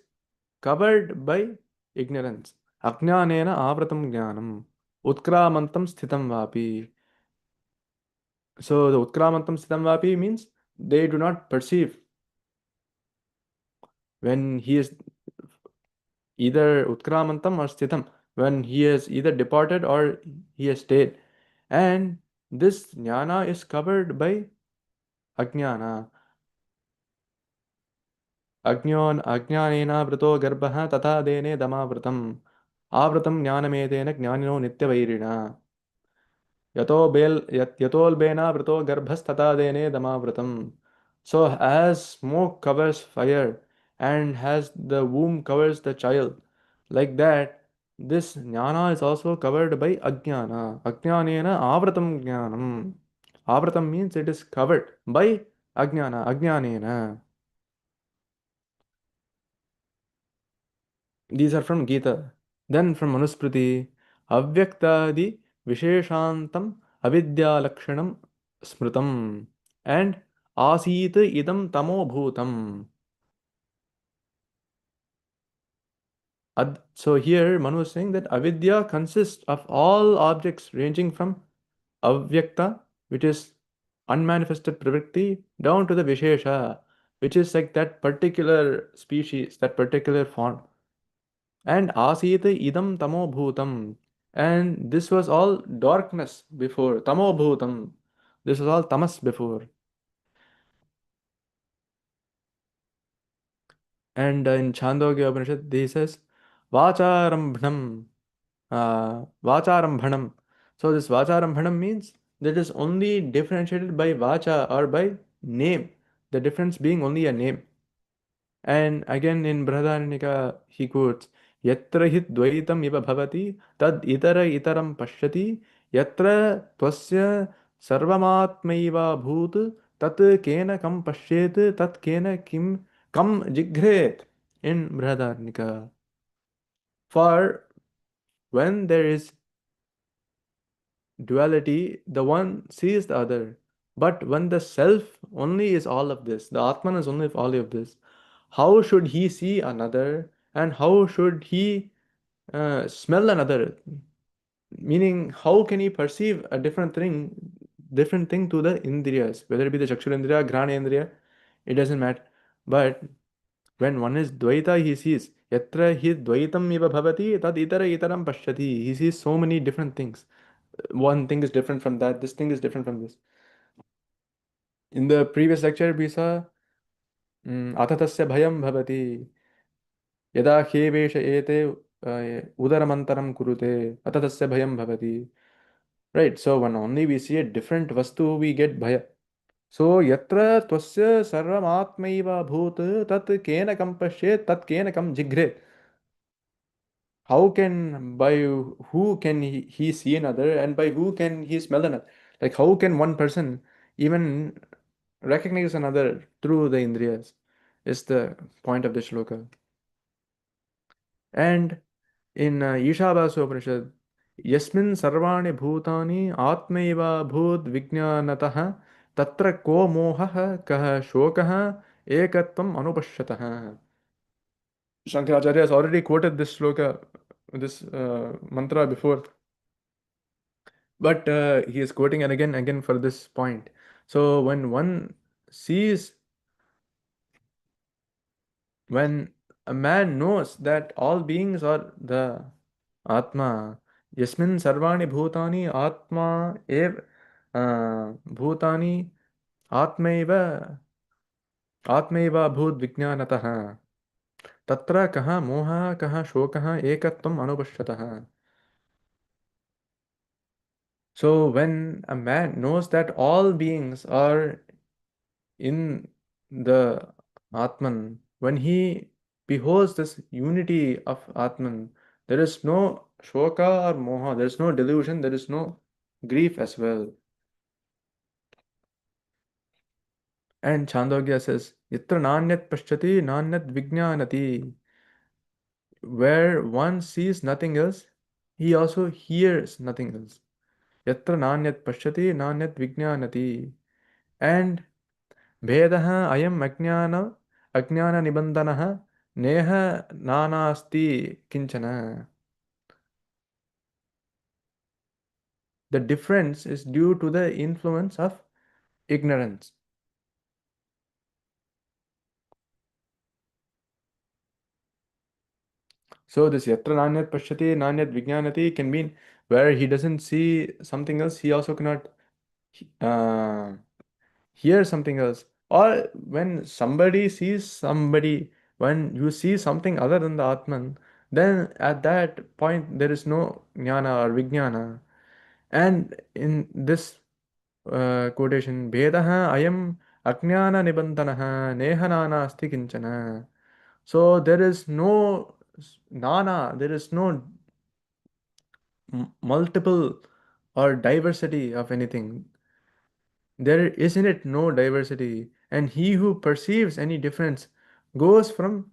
covered by ignorance. Ajnanena avratam jnanam utkramantam sthitam vapi. So the utkramantam sthitam vapi means they do not perceive when he is either utkramantam or sthitam, when he has either departed or he has stayed. And this jnana is covered by ajnana. Ajnanena vrito garbha tata dene damavritam. Avritam jnanameteena jnanino nityavairina. Yatolbena vrito garbhastata dene damavritam. So as smoke covers fire and as the womb covers the child, like that, this jnana is also covered by ajnana. Ajnanena avratam jnanam. Avratam means it is covered by ajnana, ajnanena. These are from Gita. Then from Manusmriti, Avyaktadi Visheshantam Avidya Lakshanam Smritam and Asita Idam Tamo Bhutam. So here Manu is saying that avidya consists of all objects ranging from avyakta, which is unmanifested pravritti, down to the vishesha, which is like that particular species, that particular form. And asit idam tamo bhutam. And this was all darkness before. Tamo bhutam. This was all tamas before. And in Chandogya Upanishad, he says, Vacharambhanam. Vacharambhanam. So this Vacharambhanam means that is only differentiated by Vacha or by name. The difference being only a name. And again in Brihadaranyaka he quotes, Yatra hi dvaitam iva bhavati tad itara itaram pashyati yatra tvasya sarvamatmaiva bhut tat kena kam pashyet tat kena kim kam jigret in Brihadaranyaka. For when there is duality, the one sees the other. But when the self only is all of this, the Atman is only all of this, how should he see another and how should he smell another? Meaning, how can he perceive a different thing to the indriyas, whether it be the Chakshurindriya, Granendriya, it doesn't matter. But when one is Dvaita, he sees Yatra hi Dvaitam iva bhavati tad itara itaram pashyati. He sees so many different things. One thing is different from that, this thing is different from this. In the previous lecture, we saw Atatasya bhayam bhavati yada ह्येवेष एते udaramantram kurute atatasya bhayam bhavati. Right, so when only we see a different vastu, we get bhaya. So yatra tvasya sarvam atmaiva bhut tat kena kam pashyet tat kena kam jigre. How can, by who can he see another and by who can he smell another? Like how can one person even recognize another through the indriyas is the point of the shloka. And in Ishavasya Upanishad, Yasmin Sarvani Bhutani Atmaiva Bhut Vijnanatah Tatra Ko Mohah Kah Shokah Ekatvam Anupashyatah. Shankaracharya has already quoted this shloka, this mantra before, but he is quoting it again for this point. So when one sees, when a man knows that all beings are the Atma, Yasmin Sarvani Bhutani Atma ev Bhutani Atmaiva Atmaiva Bhut Vijnanatah Tatra Kaha Moha Kaha Shokaha Ekatvam Anupashyatah. So when a man knows that all beings are in the Atman, when he beholds this unity of Atman, there is no shoka or moha, there is no delusion, there is no grief as well. And Chandogya says, Yatra nanyat paschati nanyat vijnanati. Where one sees nothing else, he also hears nothing else. Yatra nanyat paschati nanyat vijnanati. And भेदः अयम् अज्ञाननिबन्धनः नेह नानास्ति किञ्चन. The difference is due to the influence of ignorance. So this yatra nanyat pashyati nanyat vijnanati can mean where he doesn't see something else, he also cannot uh, hear something else. Or when somebody sees somebody, when you see something other than the Atman, then at that point there is no jnana or vijnana. And in this quotation, Vedaha ayam ajnana nibandhanaha nehanana asti kinchana. So there is no nana, there is no multiple or diversity of anything. There is in it no diversity. And he who perceives any difference goes from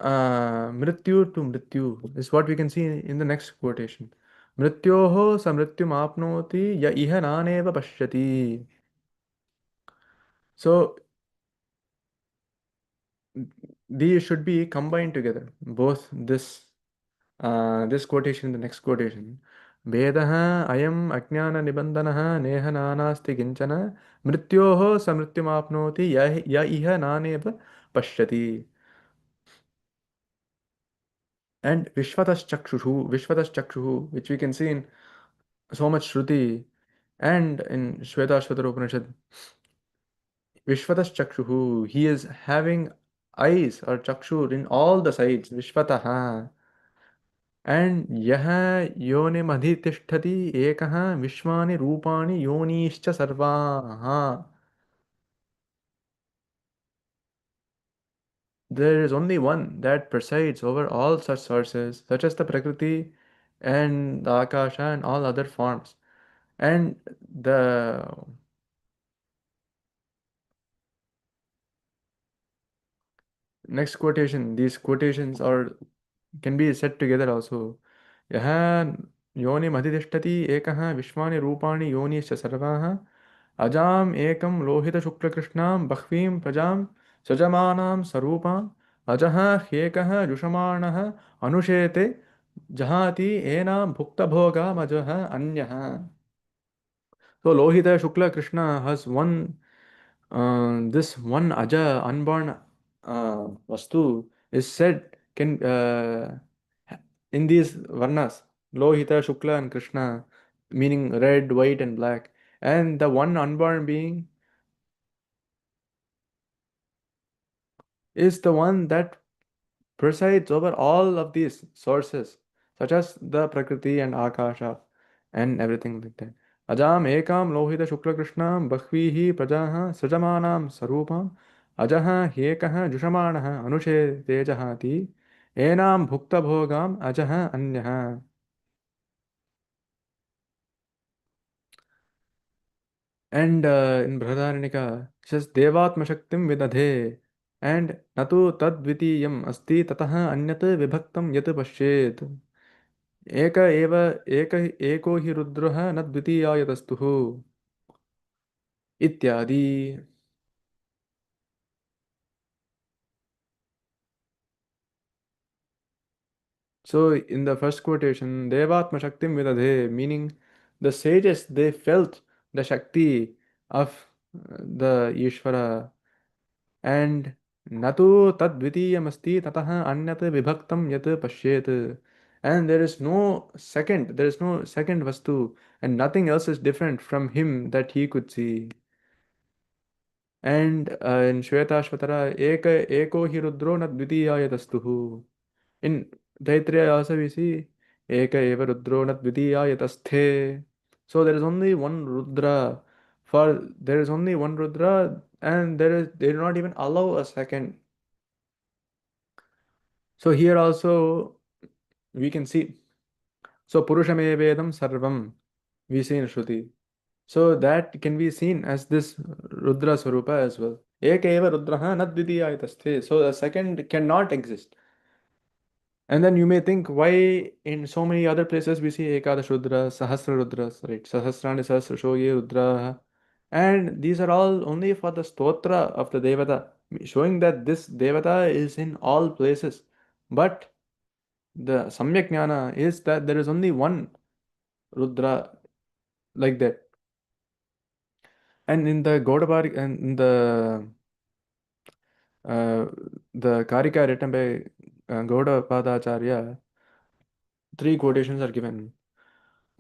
mrityu to mrityu, is what we can see in the next quotation. Mrityoho samrityum apnoti ya iha naneva pashyati. So these should be combined together, both this quotation and the next quotation. Vedaha ayam ajnana nibandhanaha neha nanasti kinchana mrityoho samrityumapnoti ya iha naneva pashyati. And Vishvataschakshuhu, which we can see in so much Shruti and in Shvetashvatara Upanishad. Vishvataschakshuhu, he is having eyes or chakshur in all the sides. Vishvataha. And yaha yonim adhitishthati ekaha vishwani rupani yonischa sarvaha. There is only one that presides over all such sources, such as the Prakriti and the Akasha and all other forms. And the next quotation, these quotations are can be said together also. Yaha yonim adhitishthati ekaha vishwani rupani yonischa sarvaha अजाम एकम लोहित शुक्ल कृष्णाम बह्वीं प्रजाम सजमानाम स्वरूपाम अजः ह्येकः जुषमाणः अनुशेते जहाति एनाम भुक्त भोगाम अजः अन्यः. So Lohita Shukla Krishna has one, this one Aja, unborn Vastu is said can in these Varnas, Lohita, Shukla, and Krishna, meaning red, white, and black. And the one unborn being is the one that presides over all of these sources, such as the Prakriti and Akasha and everything like that. Ajam ekam lohita shukla krishnam bahvihi prajaha sajamanam sarupam ajaha hyekaha jushamanaha anushe tejahati enam bhukta bhogam ajaha anyaha. And in Brihadaranyaka, it says Devatma Shaktim Vidadhe and Natu Tadvitiyam Asti Tataha Anyat Vibhaktam Yat Pashet. Eka eva eko hi rudraha na dvitiyayatastuhu ityadi. So in the first quotation, Devatma Shaktim Vidadhe, meaning the sages, they felt the Shakti of the Ishvara, and Natu tad dvitiyamasti tataha anyat vibhaktam yat pashyet. And there is no second Vastu, and nothing else is different from him that he could see. And in Shvetashvatara, eko hi rudro na dvitiyayatastuhu. In Taittiriya also we see eka eva rudro na dvitiyayatasthe. So there is only one Rudra. There is only one Rudra, and they do not even allow a second. So here also we can see. So Purushamevedam Sarvam, we see in Shruti. So that can be seen as this Rudra Swarupa as well. Eka eva Rudraha na dvitiyayatasthe. So the second cannot exist. And then you may think why in so many other places we see Ekadash Rudra, Sahasra Rudras, right? Sahasrani Sahasra Shoye Rudra. And these are all only for the stotra of the Devata, showing that this Devata is in all places. But the Samyak Jnana is that there is only one Rudra like that. And in the Gaudapari and in uh, the Karika written by Gaudapadacharya, three quotations are given.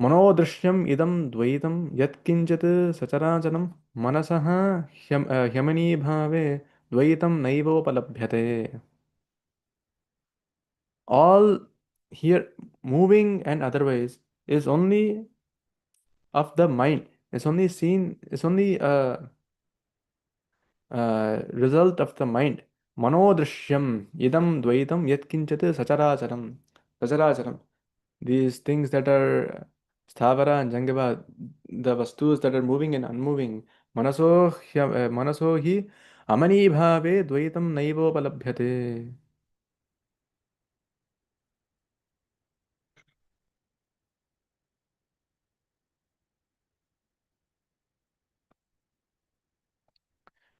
मनोदृश्यम इदं द्वैतं यत्किंचित् सचराचरं मनसः ह्यमनीभावे द्वैतं नैवोपलभ्यते. All here, moving and otherwise, is only of the mind. It's only seen. It's only a result of the mind. Manodrishyam idam dvaitam yatkinchit sacharacharam. Sacharacharam. These things that are sthavara and jangava, the vastus that are moving and unmoving. Manaso hi amani bhave dvaitam naivopalabhyate.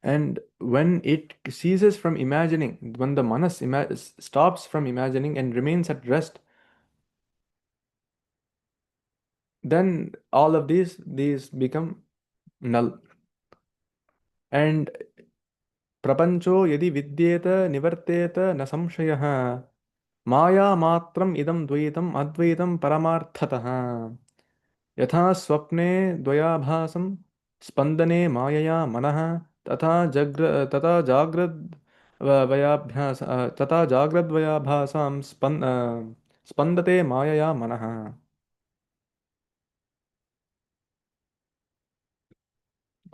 And when it ceases from imagining, when the manas stops from imagining and remains at rest, then all of these become null. And prapancho yadi vidyeta nivarteta na samshayah. Maya matram idam dvaitam advaitam paramarthatah. यथा स्वप्ने द्वयाभासं स्पन्दने मायया मनः तथा जाग्रद्वयाभासां स्पन्दते मायया मनः.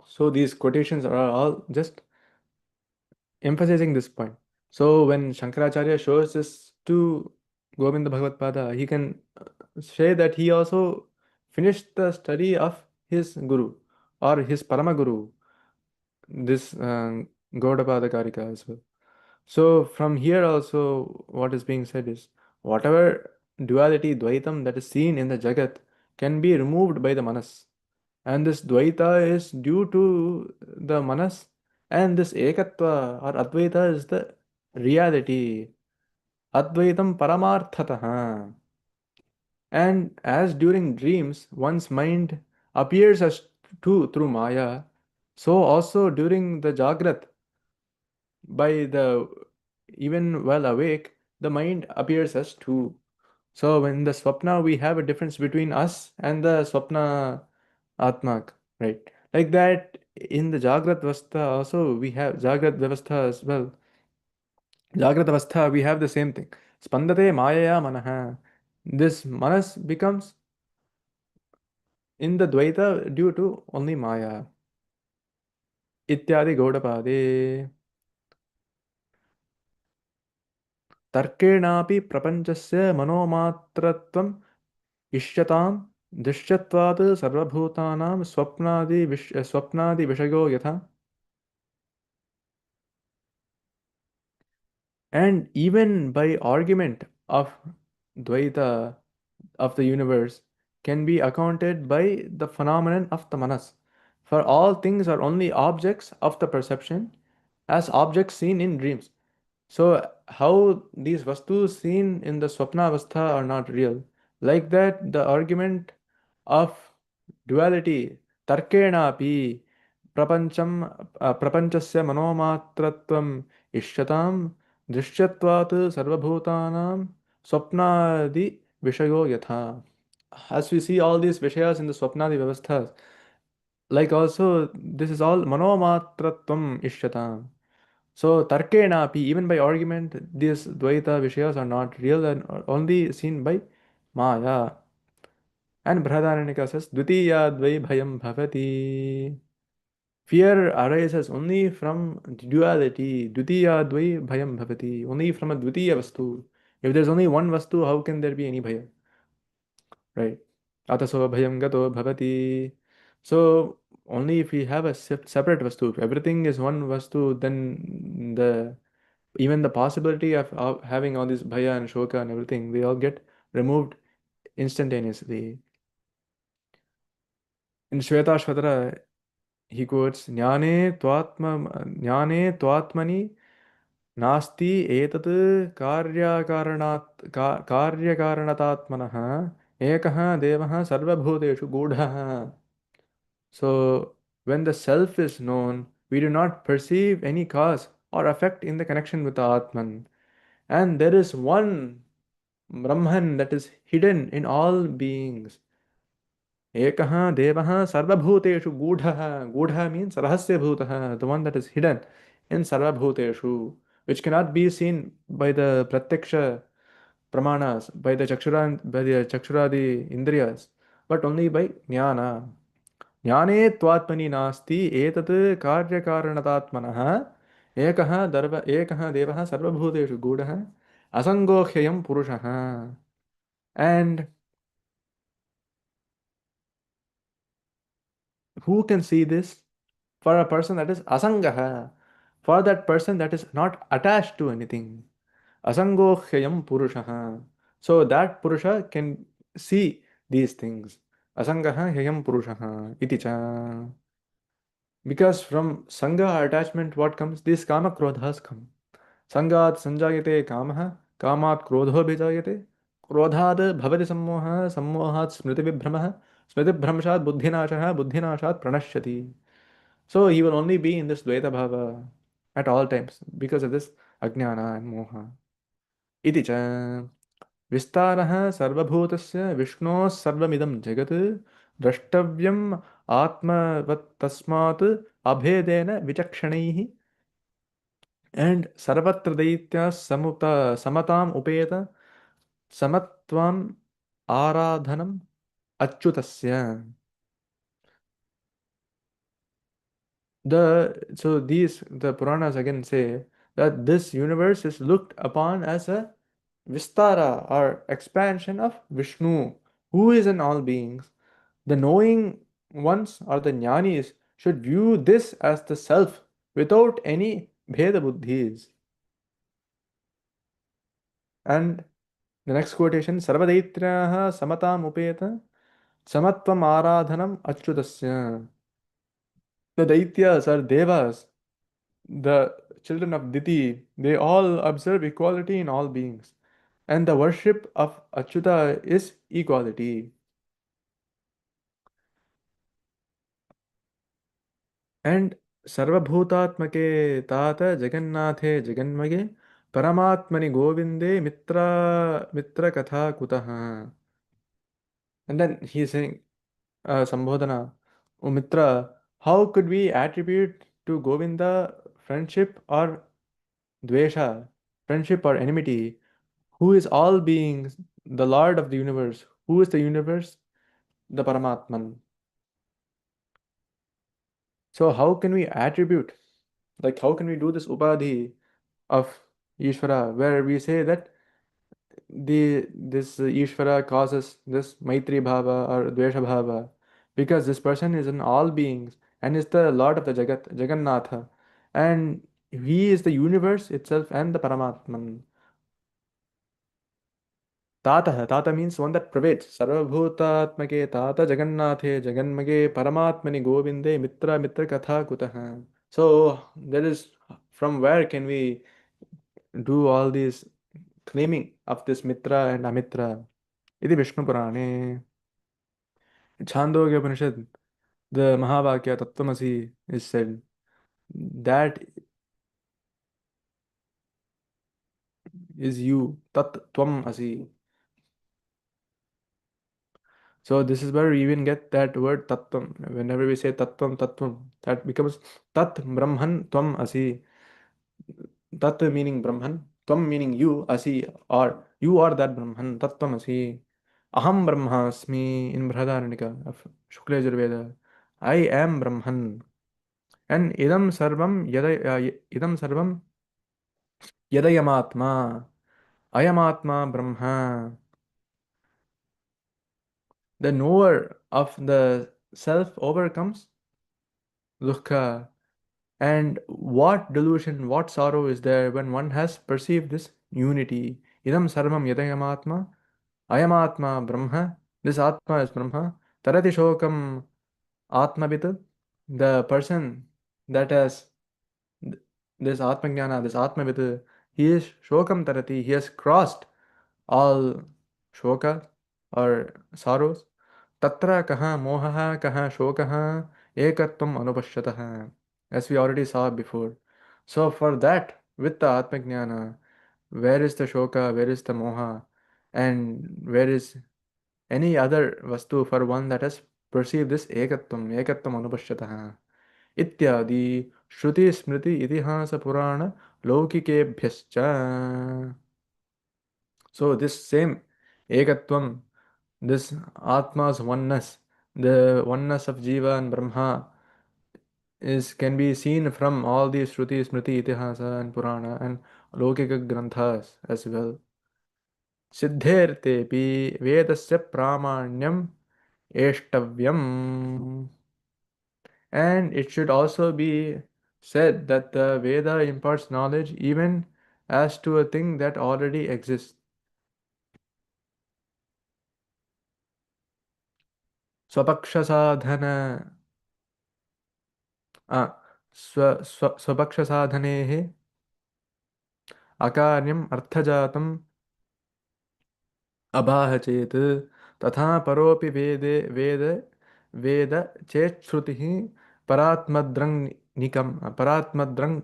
So these quotations are all just emphasizing this point. So when Shankaracharya shows this to Govinda Bhagavad Pada, he can say that he also finished the study of his guru or his Parama Guru, this Gaudapada Karika as well. So from here also what is being said is whatever duality, Dvaitam that is seen in the Jagat can be removed by the Manas. And this Dvaita is due to the Manas, and this Ekatva or Advaita is the reality. Advaitam Paramarthataha. And as during dreams, one's mind appears as two through Maya, so also during the Jagrat, by the even while awake, the mind appears as two. So in the Swapna, we have a difference between us and the Swapna Atmak, right? Like that, in the Jagrat Avastha also, we have Jagrat Vyavastha as well. Jagrat Avastha, we have the same thing. Spandate Mayaya Manaha. This Manas becomes in the Dvaita due to only Maya. Ityadi Gaudapade. तर्केणापि प्रपञ्चस्य मनोमात्रत्वम् इष्यताम् दृश्यत्वात् सर्वभूतानां स्वप्नादिविषयो यथा. And even by argument of Dvaita of the universe can be accounted by the phenomenon of the manas. For all things are only objects of the perception as objects seen in dreams. So how these vastus seen in the Swapna Avastha are not real. Like that, the argument of duality, tarkenapi, prapanchasya manomatratvam ishyatam दृश्यत्वात् सर्वभूतानां स्वप्नादि vishayo yatha. As we see all these vishayas in the swapnadi vyavasthas, like also this is all manomatratvam ishyatam. So tarkenapi, even by argument, these dvaita vishayas are not real and are only seen by maya. And Brihadaranyaka says, Dvitiya dvai bhayam bhavati. Fear arises only from duality. Dvitiya dvai bhayam bhavati. Only from a dvitiya vastu. If there's only one vastu, how can there be any bhaya? Right? Ataso bhayam gato bhavati. So only if we have a separate vastu, if everything is one vastu, then even the possibility of having all this bhaya and shoka and everything, they all get removed instantaneously. In Shvetashvatara, he quotes ज्ञाने त्वात्मनि नास्ति एतत् कार्यकारणतात्मनः एकः देवः सर्वभूतेषु गूढः. So when the self is known, we do not perceive any cause or effect in the connection with the Atman, and there is one Brahman that is hidden in all beings. Ekah Devah Sarvabhuteshu Gudha. Gudha means Rahasya Bhutah, the one that is hidden in Sarvabhuteshu, which cannot be seen by the Pratyaksha Pramanas, by the Chakshuradi Indriyas, but only by Jnana. Jnane Twatmani Nasti Etat Karyakaranataatmanah Ekah Devah Sarvabhuteshu Gudha Asangokhyayam Purushaha. And who can see this? For a person that is asangaha, for that person that is not attached to anything. Asangohyayam purushaha. So that purusha can see these things. Asangaha hyayam purushaha iti cha. Because from sangha attachment, what comes? These kama krodhas come. Sangat sanjayate kamaha, kamat krodho bhijayate. क्रोधाद भवति सम्मोहः सम्मोहात् स्मृतिविभ्रमः स्मृतिभ्रंशात् बुद्धिनाशः बुद्धिनाशात् प्रणश्यति. So he will only be in this Dvaita Bhava at all times because of this Ajnana and Moha. इति च विस्तारः सर्वभूतस्य विष्णोः सर्वमिदं जगत् द्रष्टव्यम् आत्मवत् तस्मात् अभेदेन विचक्षणैः and सर्वत्र दैत्याः समताम् उपेत समत्वम् आराधनम् अच्युतस्य. The Puranas again say that this universe is looked upon as a Vistara or expansion of Vishnu, who is in all beings. The knowing ones or the jnanis should view this as the self without any Bheda Buddhis. And the next quotation, Sarvadaitryaha samatam upeta samatvam aradhanam achyutasya. The Daityas or Devas, the children of Diti, they all observe equality in all beings. And the worship of Achyuta is equality. And Sarvabhutatmake Tata Jagannathe Jaganmage Paramatmani Govinde Mitra Katha Kutaha. And then he is saying, Sambodhana, O Mitra, how could we attribute to Govinda friendship or dvesha, friendship or enmity? Who is all beings, the Lord of the universe? Who is the universe? The Paramatman. So how can we attribute, like how can we do this upadhi of Ishvara, where we say that this Ishvara causes this Maitri Bhava or Dvesha Bhava because this person is in all beings and is the Lord of the Jagat, Jagannatha, and he is the universe itself and the Paramatman. Tata, Tata means one that pervades. Sarvabhutatmake Tata Jagannathe Jaganmage Paramatmani Govinde Mitra Katha Kutaha. So there is from where can we do all these claiming of this Mitra and Amitra? Iti Vishnu Purane. Chandogya Upanishad, the Mahavakya Tattvamasi is said that is you, Tat Tvam Asi. So this is where we even get that word Tattvam. Whenever we say Tattvam, Tattvam, that becomes Tat Brahman Tvam Asi. Tat meaning Brahman, Tvam meaning you, Asi, or you are that Brahman, Tattvam Asi. Aham Brahmasmi in Brahadaраnika of Shukla Yajurveda. I am Brahman. And idam sarvam yadayamatma. Ayamatma Brahma. The knower of the self overcomes dukkha. And what delusion, what sorrow is there when one has perceived this unity? Idam sarvam yadayamatma. Ayamatma Brahma. This Atma is Brahma. Tarati shokam Atmavit. The person that has this Atmajnana, this Atmavit, he is Shokam Tarati, he has crossed all Shoka or sorrows. Tatra kaha mohaha kaha shokaha ekatvam anupashyataha. As we already saw before. So for that, with the Atmajnana, where is the Shoka, where is the Moha, and where is any other Vastu for one that has perceived this ekatvam anupashyataha. इत्यादि श्रुति स्मृति इतिहास पुराण लौकिकेभ्यश्च. So this same ekatvam, this atma's oneness, the oneness of jiva and brahma is can be seen from all these shruti smriti itihasa and purana and laukika granthas as well. सिद्धेर्तेऽपि वेदस्य प्रामाण्यम् एष्टव्यम्. And it should also be said that the Veda imparts knowledge even as to a thing that already exists. Swapakshasadhana स्वपक्षसाधनेः अकार्यम् अर्थजातम् अबाह चेत् तथा परोपि वेद चेच्छ्रुतिः परात्मद्रङ्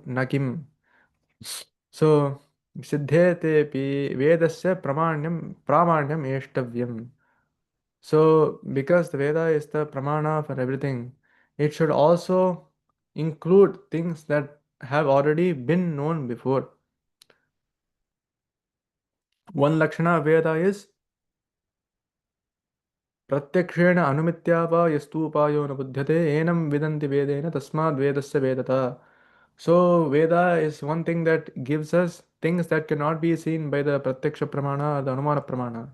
न किम्. So siddhetepi vedasya pramanyam eshtavyam. So, because the Veda is the pramana for everything, it should also include things that have already been known before. One Lakshana Veda is Pratyakshena Anumitya va yastu upayo na buddhate enam vidanti vedena tasmad vedasya vedata. So, Veda is one thing that gives us things that cannot be seen by the Pratyaksha Pramana or the Anumana Pramana.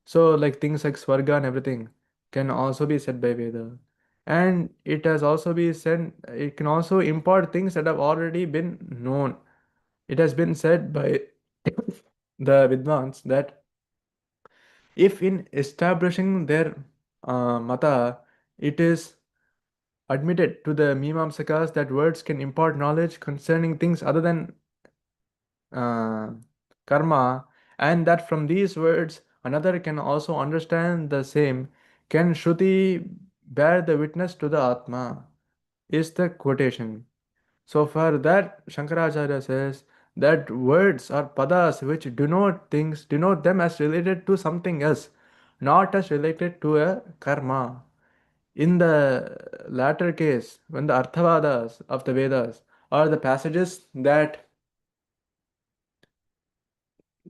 So, like things like Swarga and everything can also be said by Veda. And it has also been said, it can also impart things that have already been known. It has been said by the Vidvans that if in establishing their mata, it is admitted to the Mimamsakas that words can impart knowledge concerning things other than uh, karma, and that from these words another can also understand the same, can Shruti bear the witness to the Atma? Is the quotation. So for that, Shankaracharya says that words or padas which denote them as related to something else, not as related to a karma. In the latter case, when the Arthavadas of the Vedas are the passages that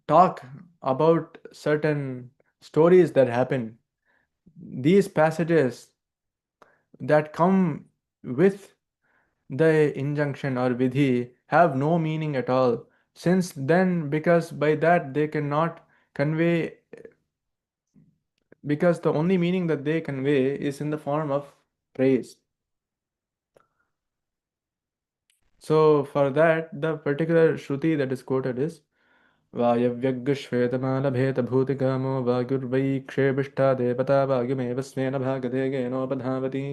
talk about certain stories that happen, these passages that come with the injunction or vidhi have no meaning at all, since then, because by that they cannot convey, because the only meaning that they convey is in the form of praise. So for that, the particular shruti that is quoted is वायव्यग्श्वेतमालभेतभूतिकामो वायुर्वै क्षेपिष्ठा देवता वायुमेव स्वेन भागधेयेनोपधावति.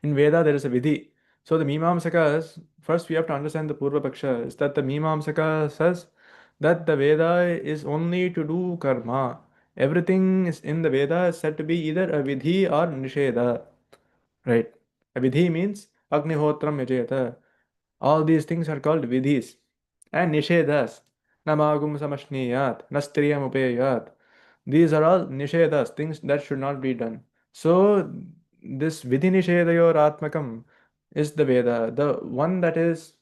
In Veda, there is a vidhi. So the Mimamsakas, first we have to understand the Purva Paksha, is that the Mimamsaka says that the Veda is only to do karma. Everything is in the Veda is said to be either a vidhi or nisheda. Right? A vidhi means Agnihotram yajayata. All these things are called vidhis. And nishedas. Namagum samashniyat. Nastriyam upeyat. These are all nishedas, things that should not be done. So this vidhi nishedayor atmakam is the Veda. The one that is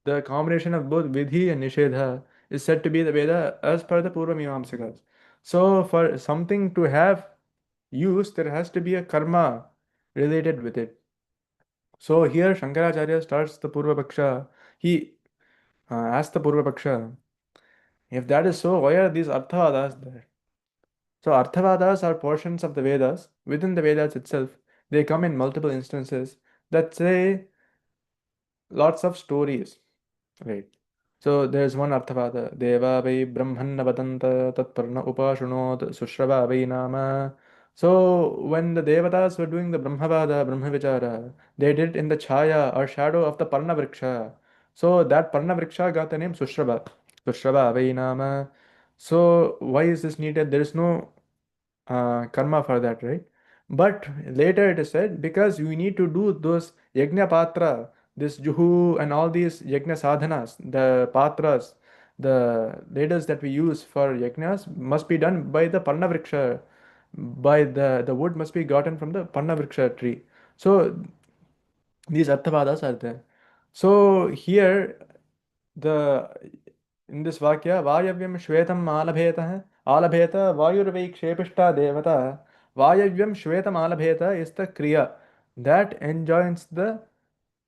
the combination of both vidhi and nishedha is said to be the Veda as per the Purva Mimamsakas. So for something to have use, there has to be a karma related with it. So here Shankaracharya starts the Purva Paksha. He asks the Purva Paksha, if that is so, why are these Arthavadas there? So Arthavadas are portions of the Vedas. Within the Vedas itself, they come in multiple instances that say lots of stories. Right. So there's one Arthavada. Deva vai brahmanna vadanta tatparna upashunot sushrava vai nama. So when the Devatas were doing the Brahmavada, Brahmavichara, they did it in the chaya or shadow of the Parna Vriksha. So that Parna Vriksha got the name Sushrava. Sushrava vai nama. So why is this needed? There is no karma for that, right? But later it is said because you need to do those yajna patra, this juhu and all these yajna sadhanas, the patras, the ladles that we use for yajnas must be done by the parnavriksha, by the wood must be gotten from the parnavriksha tree. So these arthavadas are there. So here the in this vakya vayavyam shvetam alabheta alabheta vayurvai kshepishtha devata. Vayavyam shvetam alabheta is the kriya that enjoins the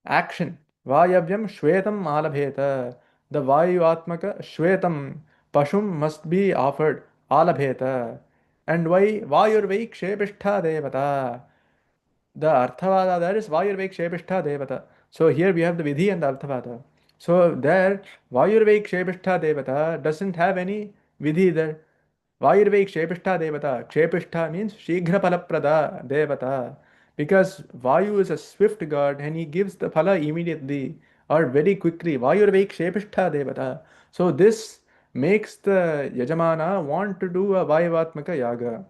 action. Vayavyam shvetam alabheta, the vayu atmaka shvetam pashum must be offered alabheta. And why vayurvai kshepishtha devata, the Arthavada there is Vayurvek Shepishta Devata. So here we have the Vidhi and the Arthavada. So there Vayurvek Shepishta Devata doesn't have any Vidhi there. Vayurvek Shepishta Devata. Shepishta means Shighra Palaprada Devata. Because Vayu is a swift god and he gives the phala immediately or very quickly. Vayurvek Shepishta Devata. So this makes the Yajamana want to do a Vayavatmaka yaga.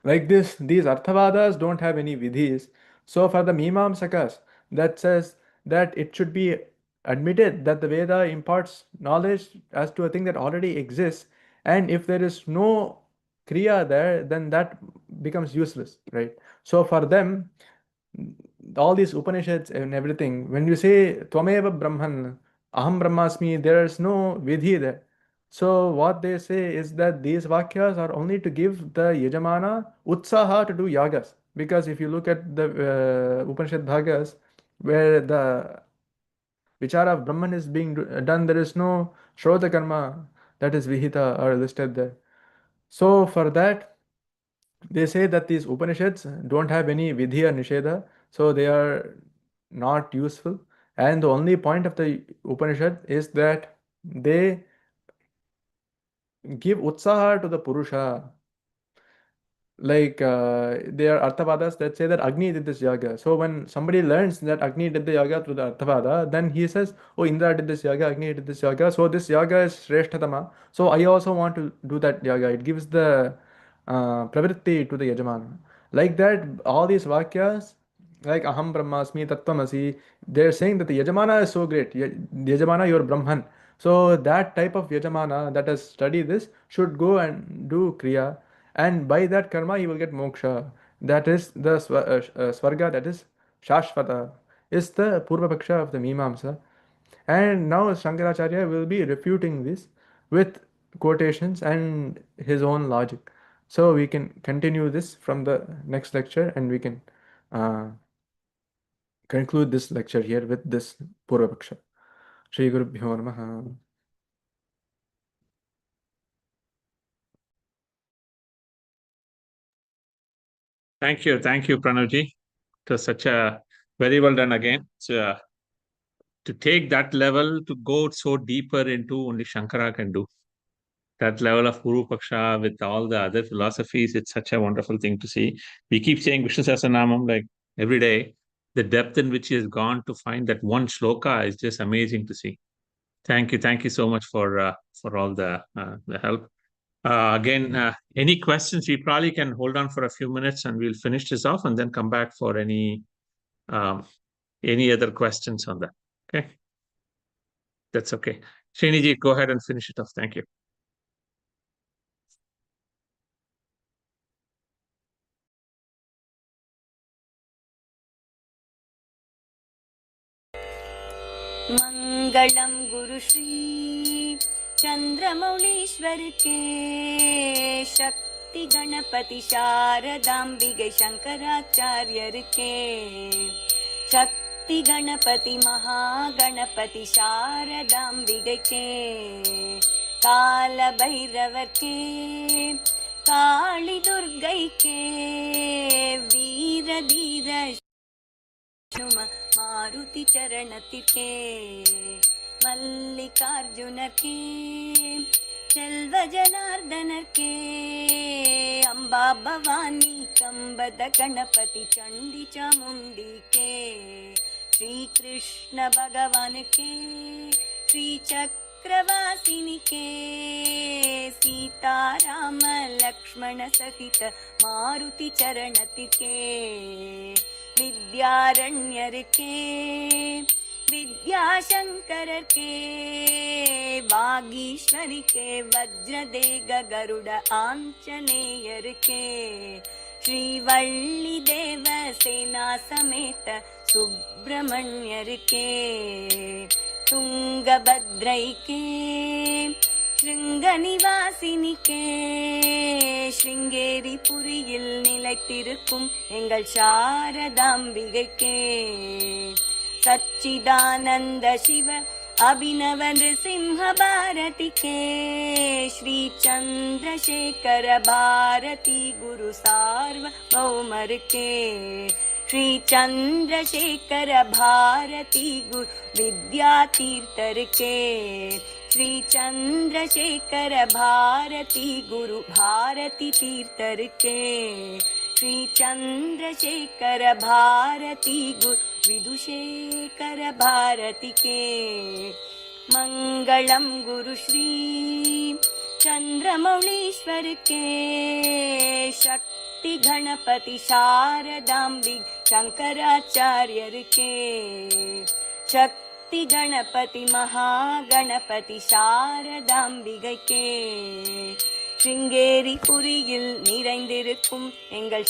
Like this, these Arthavadas don't have any vidhis. So for the Mimamsakas, that says that it should be admitted that the Veda imparts knowledge as to a thing that already exists, and if there is no Kriya there, then that becomes useless, right? So for them, all these Upanishads and everything, when you say Tvameva Brahman, Aham Brahmasmi, there is no Vidhi there. So what they say is that these Vakyas are only to give the Yajamana Utsaha to do yagas. Because if you look at the Upanishad Bhagas, where the Vichara of Brahman is being done, there is no Shrota Karma that is Vihita or listed there. So for that, they say that these Upanishads don't have any Vidhi or Nisheda, so they are not useful. And the only point of the Upanishad is that they give Utsaha to the Purusha. Like there are Arthavadas that say that Agni did this yaga. So when somebody learns that Agni did the yaga through the Arthavada, then he says, oh, Indra did this yaga, Agni did this yaga. So this yaga is Shreshtatama. So I also want to do that yaga. It gives the pravritti to the Yajamana. Like that, all these Vakyas, like Aham Brahmasmi, Tattvamasi, they're saying that the Yajamana is so great. Yajamana, you're Brahman. So that type of Yajamana that has studied this should go and do Kriya, and by that karma he will get moksha. That is the Svarga, that is Shashvata, is the Purva Paksha of the Mimamsa. And now Shankaracharya will be refuting this with quotations and his own logic. So we can continue this from the next lecture, and we can conclude this lecture here with this Purva Paksha. Shri Gurubhyo Namaha. Thank you, Pranavji. It was such a very well done again. So, to take that level to go so deeper into only Shankara can do. That level of Puru Paksha with all the other philosophies, it's such a wonderful thing to see. We keep saying Vishnu Sahasranamam like every day. The depth in which he has gone to find that one shloka is just amazing to see. Thank you so much for all the help. Again, any questions? We probably can hold on for a few minutes and we'll finish this off and then come back for any other questions on that. Okay, that's okay. Sriniji, go ahead and finish it off. Thank you. मंगलम गुरु श्री चंद्रमौलीश्वर के शक्ति गणपति शारदाम्बिके शंकराचार्यर के शक्ति गणपति महागणपति शारदाम्बिके के काल भैरवर के काली दुर्गै के वीर धीर मारुति चरणतिर्के मल्लिकार्जुनर्के செல்வ ஜனார்தனர்க்கே அம்பா பவானி கம்பத கணபதி சண்டி சாமுண்டிக்கே ஸ்ரீ கிருஷ்ண பகவானுக்கே ஸ்ரீ சக்கரவாசினிக்கே சீதாராம லக்ஷ்மண சகித மாருதி சரணத்திற்கே विद्यारण्यर्के विद्याशंकरर्के वागीश्वरिके वज्रदेग गरुड आंजनेयर्के श्रीवल्ली देवसेना समेत सुब्रह्मण्यर्के तुंगभद्रैके ஸ்ருங்கநிவாசினிக்கே ஸ்ருங்கேரி புரியில் நிலைத்திருக்கும் எங்கள் சாரதாம்பிகைக்கே சச்சிதானந்த சிவ அபிநவ நிருசிம்ஹ பாரதிக்கே ஸ்ரீ சந்திரசேகர பாரதி குரு சார்வபௌமர்க்கே श्री चंद्रशेखर भारती गुरु विद्यातीर्थर के श्री चंद्रशेखर भारती गुरु भारती तीर्थर के श्री चंद्रशेखर भारती गुरु विदुशेखर भारती के मंगलम गुरु श्री चंद्रमौलीश्वर के शक्ति गणपति शारदाम्बिक शंकराचार्यर के शक्ति சக்தி கணபதி மகா கணபதி சாரதாம்பிகைக்கே. சிங்கேரி புரியில் நிறைந்திருக்கும் எங்கள்